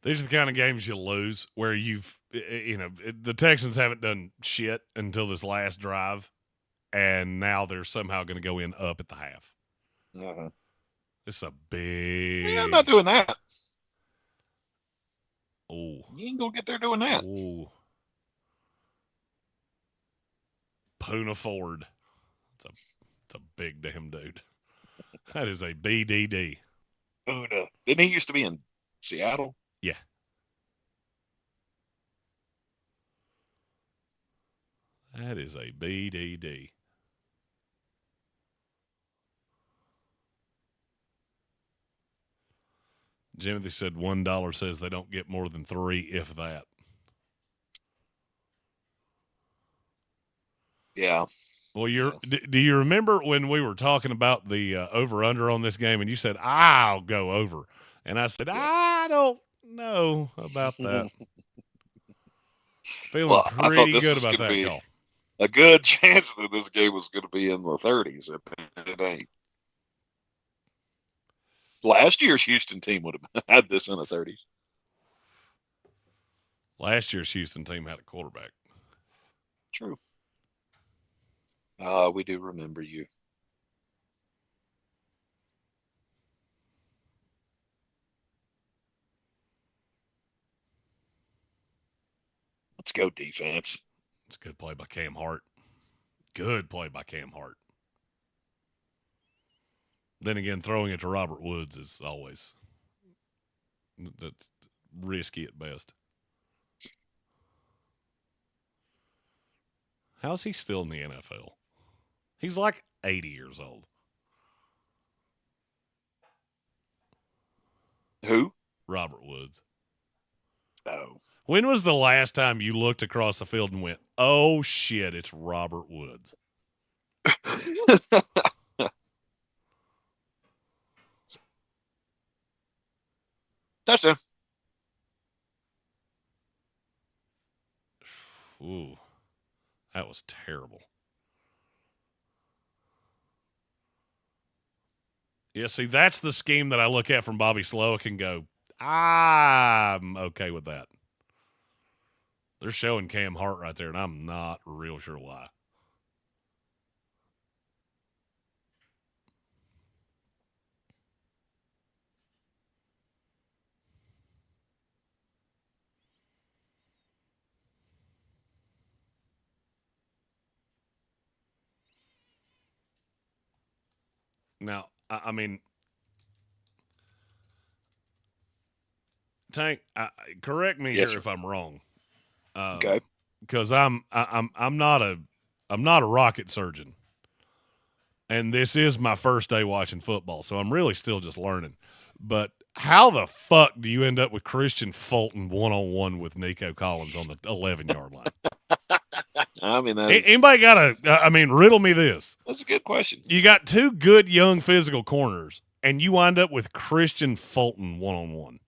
These are the kind of games you lose where the Texans haven't done shit until this last drive, and now they're somehow going to go in up at the half. Uh-huh. It's a big. Yeah, I'm not doing that. Oh, you ain't gonna get there doing that. Oh, Puna Ford. It's a big damn dude. That is a BDD. Puna. Didn't he used to be in Seattle? Yeah. That is a BDD. Jimothy said $1 says they don't get more than 3, if that. Yeah. Well, do you remember when we were talking about the over-under on this game, and you said, I'll go over. And I said, I don't know about that. Feeling pretty good about that call. A good chance that this game was going to be in the 30s. It ain't. Last year's Houston team would have had this in the 30s. Last year's Houston team had a quarterback. True. We do remember you. Let's go defense. It's a good play by Cam Hart. Good play by Cam Hart. Then again, throwing it to Robert Woods is always that's risky at best. How's he still in the NFL? He's like 80 years old. Who? Robert Woods. Oh. When was the last time you looked across the field and went, oh shit, it's Robert Woods? Touchdown. Ooh, that was terrible. Yeah, see, that's the scheme that I look at from Bobby Slowick and go, I'm okay with that. They're showing Cam Hart right there, and I'm not real sure why. Now, I mean, Tank, correct me Yes, here sir. if I'm wrong. Okay. Because I'm not a rocket surgeon, and this is my first day watching football, so I'm really still just learning. But how the fuck do you end up with Christian Fulton 1-on-1 with Nico Collins on the 11-yard line? I mean, Anybody got riddle me this. that's a good question. You got two good young physical corners, and you wind up with Christian Fulton 1-on-1.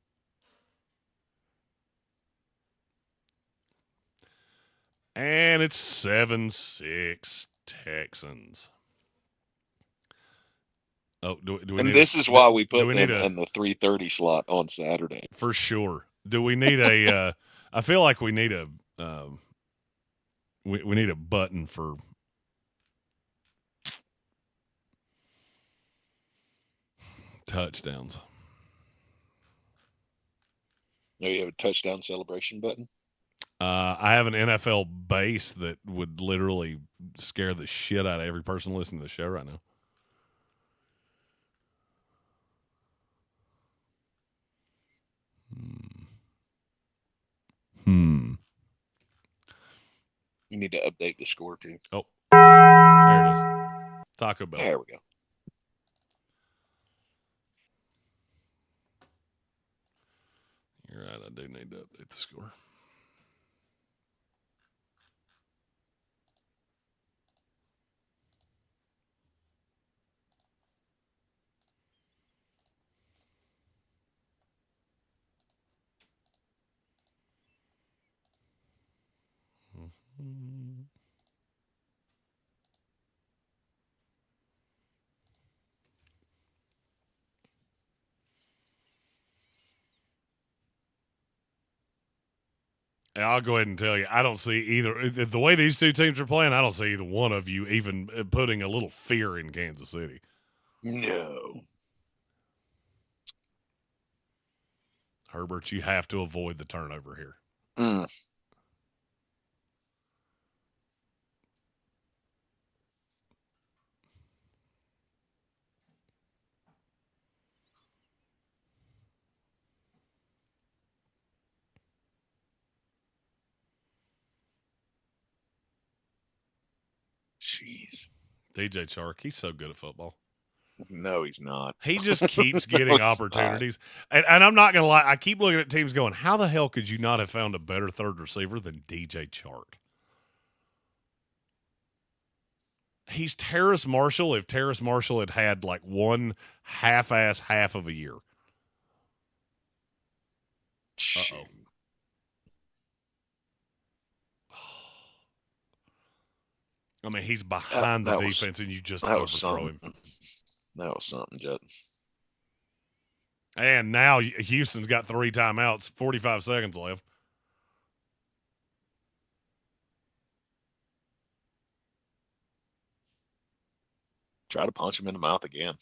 And it's 7-6 Texans. Oh, do we And need this is why we put them need in the 3:30 slot on Saturday. For sure. Do we need a I feel like we need a we need a button for touchdowns. Oh, you have a touchdown celebration button? I have an NFL base that would literally scare the shit out of every person listening to the show right now. You need to update the score too. Oh, there it is. Taco Bell. There we go. You're right. I do need to update the score. And I'll go ahead and tell you, I don't see either. The way these two teams are playing, I don't see either one of you even putting a little fear in Kansas City. No. Herbert, you have to avoid the turnover here. Jeez. DJ Chark, he's so good at football. No, he's not. He just keeps getting opportunities. And I'm not going to lie, I keep looking at teams going, how the hell could you not have found a better third receiver than DJ Chark? He's Terrace Marshall if Terrace Marshall had like one half-ass half of a year. Uh-oh. I mean, he's behind the defense, and you just overthrow him. That was something, Judd. And now Houston's got 3 timeouts, 45 seconds left. Try to punch him in the mouth again.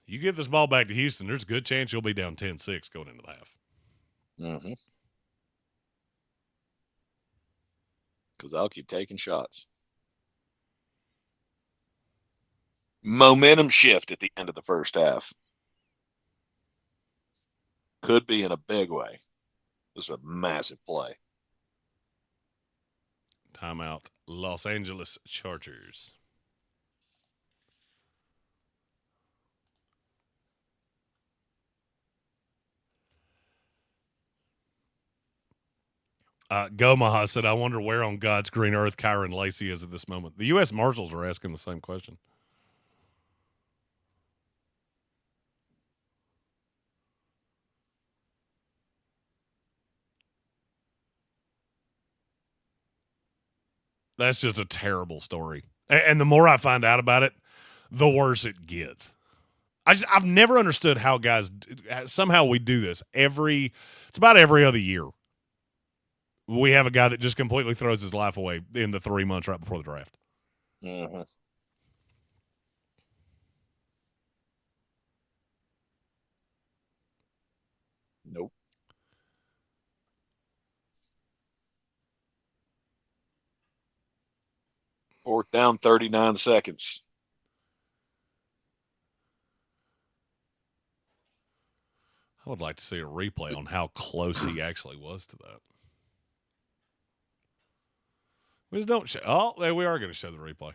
You give this ball back to Houston, there's a good chance you'll be down 10-6 going into the half. Mm-hmm. Because I'll keep taking shots. Momentum shift at the end of the first half. Could be in a big way. This is a massive play. Timeout, Los Angeles Chargers. Gomaha said, I wonder where on God's green earth Kyron Lacey is at this moment. The U.S. Marshals are asking the same question. That's just a terrible story. And the more I find out about it, the worse it gets. I've never understood how guys, somehow we do this. It's about every other year. We have a guy that just completely throws his life away in the 3 months right before the draft. Mm-hmm. Nope. Fourth down, 39 seconds. I would like to see a replay on how close he actually was to that. We just don't show. Oh, there we are going to show the replay.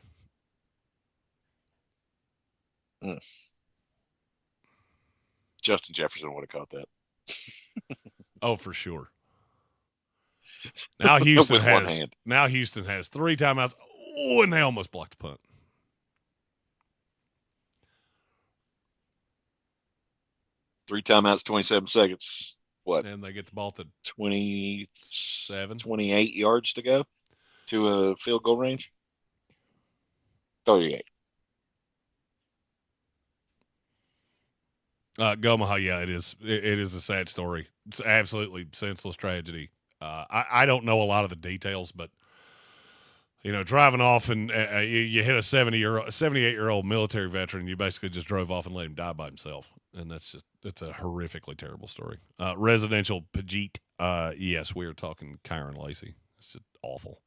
Justin Jefferson would have caught that. Oh, for sure. Now Houston With one hand. Now Houston has 3 timeouts. Oh, and they almost blocked the punt. Three timeouts, 27 seconds. What? And they get the ball to 27, 28 yards to go to a field goal range. 38. Gomaha, yeah, it is. It is a sad story. It's absolutely senseless tragedy. I don't know a lot of the details, but driving off and you hit a 78-year-old military veteran. You basically just drove off and let him die by himself, and it's a horrifically terrible story. Residential Pajit. Yes, we are talking Kyron Lacey. It's just awful.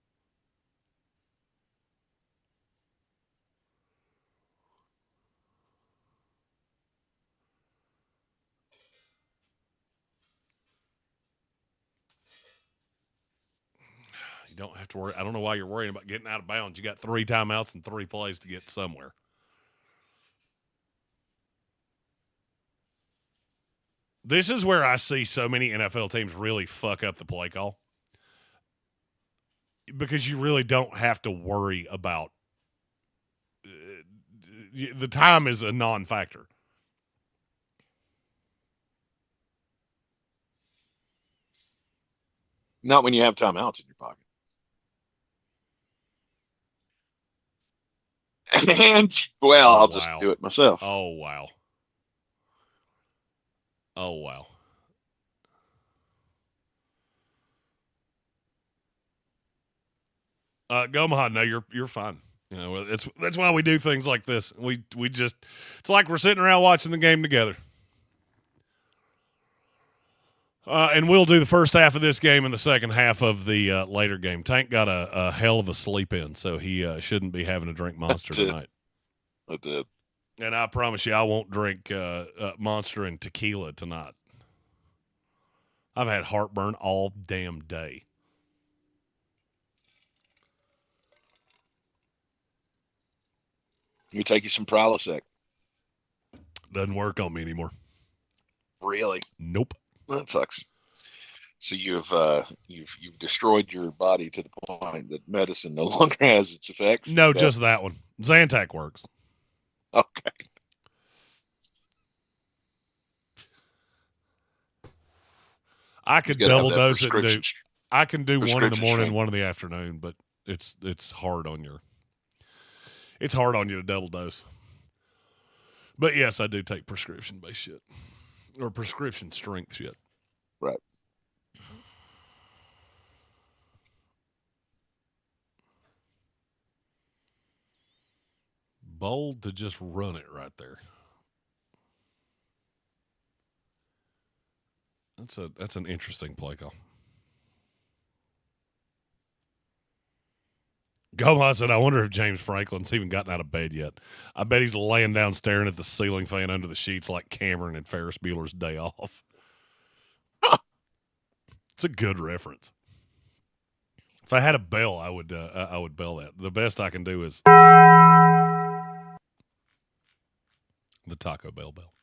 You don't have to worry. I don't know why you're worrying about getting out of bounds. You got 3 timeouts and 3 plays to get somewhere. This is where I see so many NFL teams really fuck up the play call. Because you really don't have to worry about the time is a non-factor. Not when you have timeouts in your pocket. And, I'll just do it myself. Oh, wow. Oh, wow. Gomaha, no, you're fine. That's why we do things like this. We just, it's like we're sitting around watching the game together. And we'll do the first half of this game and the second half of the later game. Tank got a hell of a sleep in, so he shouldn't be having to drink Monster tonight. I did. And I promise you, I won't drink Monster and tequila tonight. I've had heartburn all damn day. Let me take you some Prilosec. Doesn't work on me anymore. Really? Nope. That sucks. So you've destroyed your body to the point that medicine no longer has its effects? No, just that one. Zantac works. Okay. I could double dose it and do. I can do one in the morning, one in the afternoon, but it's hard on your. It's hard on you to double dose. But yes, I do take prescription based shit or prescription strength shit. Right. bold to just run it right there. That's an interesting play call. Goma said, I wonder if James Franklin's even gotten out of bed yet. I bet he's laying down staring at the ceiling fan under the sheets like Cameron and Ferris Bueller's Day Off. It's a good reference. If I had a bell, I would bell that. The best I can do is the Taco Bell bell.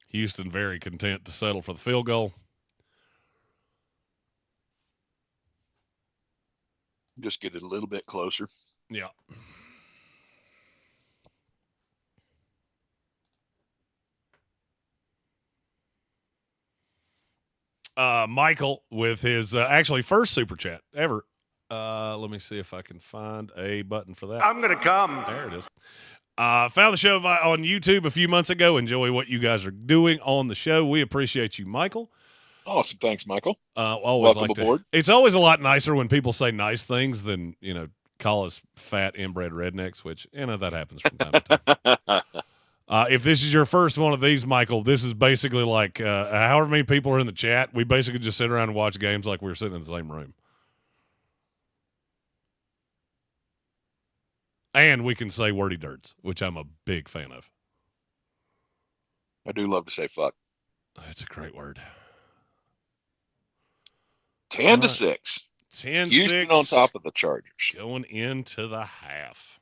Houston very content to settle for the field goal. Just get it a little bit closer. Yeah. Michael with his actually first super chat ever. Let me see if I can find a button for that. I'm going to come. There it is. Found the show on YouTube a few months ago. Enjoy what you guys are doing on the show. We appreciate you, Michael. Awesome. Thanks, Michael. Always Welcome like aboard. It's always a lot nicer when people say nice things than, call us fat inbred rednecks, which, that happens from time to time. If this is your first one of these, Michael, this is basically like however many people are in the chat, we basically just sit around and watch games like we were sitting in the same room. And we can say wordy dirts, which I'm a big fan of. I do love to say fuck. It's a great word. 10-6. 10-6. Houston on top of the Chargers. Going into the half.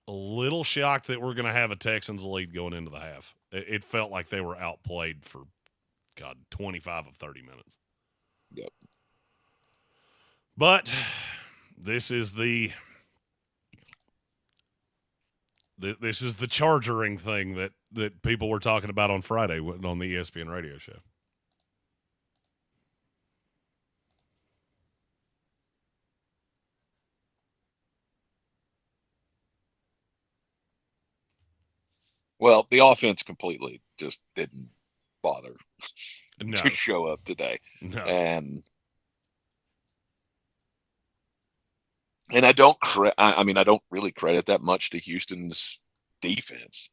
A little shocked that we're going to have a Texans lead going into the half. It felt like they were outplayed for, 25 of 30 minutes. Yep. But this is the chargering thing that people were talking about on Friday on the ESPN radio show. Well, the offense completely just didn't bother No. to show up today. No. And I don't I don't really credit that much to Houston's defense.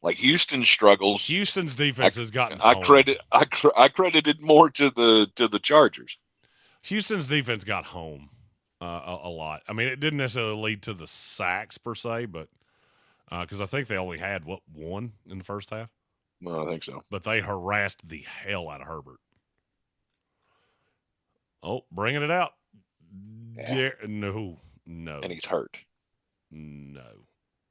Like Houston's struggles. Houston's defense has gotten I home. credited more to the Chargers. Houston's defense got home a lot. I mean, it didn't necessarily lead to the sacks per se, but because I think they only had one in the first half. Well, I think so. But they harassed the hell out of Herbert. Oh, bringing it out. Yeah. No. And he's hurt. No.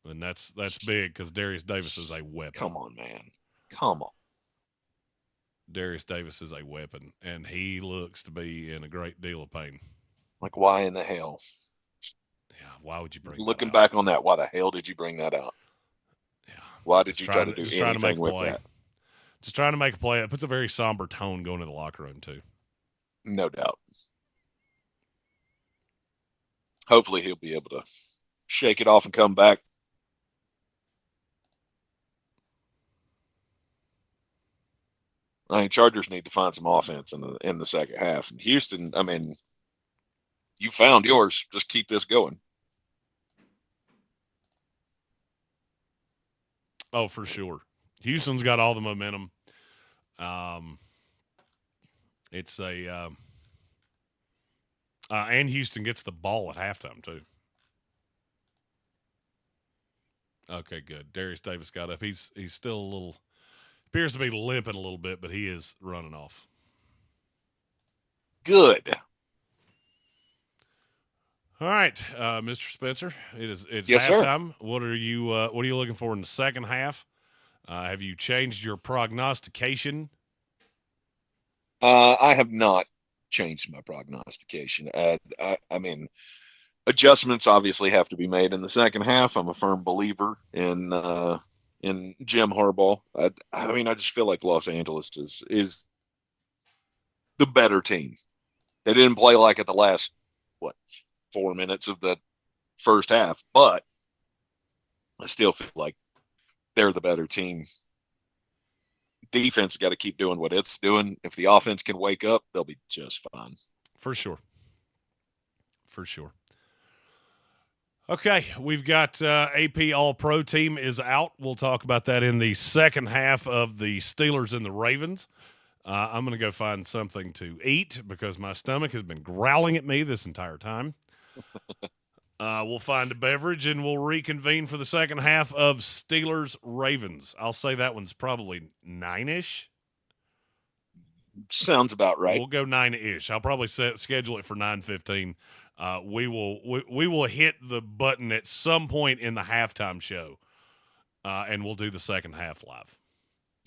And that's big because Darius Davis is a weapon. Come on, man. Come on. Darius Davis is a weapon, and he looks to be in a great deal of pain. Like, why in the hell? Yeah, why would you bring Looking that out? back on that, why the hell did you bring that out? Yeah. Why did you try to do anything with that? Just trying to make a play. It puts a very somber tone going to the locker room, too. No doubt. Hopefully he'll be able to shake it off and come back. I mean, Chargers need to find some offense in the second half. And Houston, I mean, you found yours. Just keep this going. Oh, for sure. Houston's got all the momentum. It's a and Houston gets the ball at halftime too. Okay, good. Darius Davis got up. He's still a little appears to be limping a little bit, but he is running off. Good. All right, Mr. Spencer. It's Yes, halftime. Sir. What are you looking for in the second half? Have you changed your prognostication? I have not changed my prognostication. I mean, adjustments obviously have to be made in the second half. I'm a firm believer in Jim Harbaugh. I mean, I just feel like Los Angeles is the better team. They didn't play like at the last, 4 minutes of the first half, but I still feel like they're the better team. Defense got to keep doing what it's doing. If the offense can wake up, they'll be just fine. For sure. For sure. Okay, we've got AP All-Pro team is out. We'll talk about that in the second half of the Steelers and the Ravens. I'm going to go find something to eat because my stomach has been growling at me this entire time. We'll find a beverage and we'll reconvene for the second half of Steelers-Ravens. I'll say that one's probably 9-ish. Sounds about right. We'll go 9-ish. I'll probably schedule it for 9:15. We will hit the button at some point in the halftime show, and we'll do the second half live.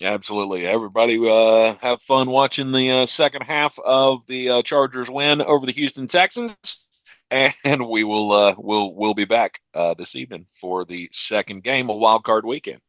Absolutely. Everybody have fun watching the second half of the Chargers win over the Houston Texans. And we will we'll be back this evening for the second game of Wild Card Weekend.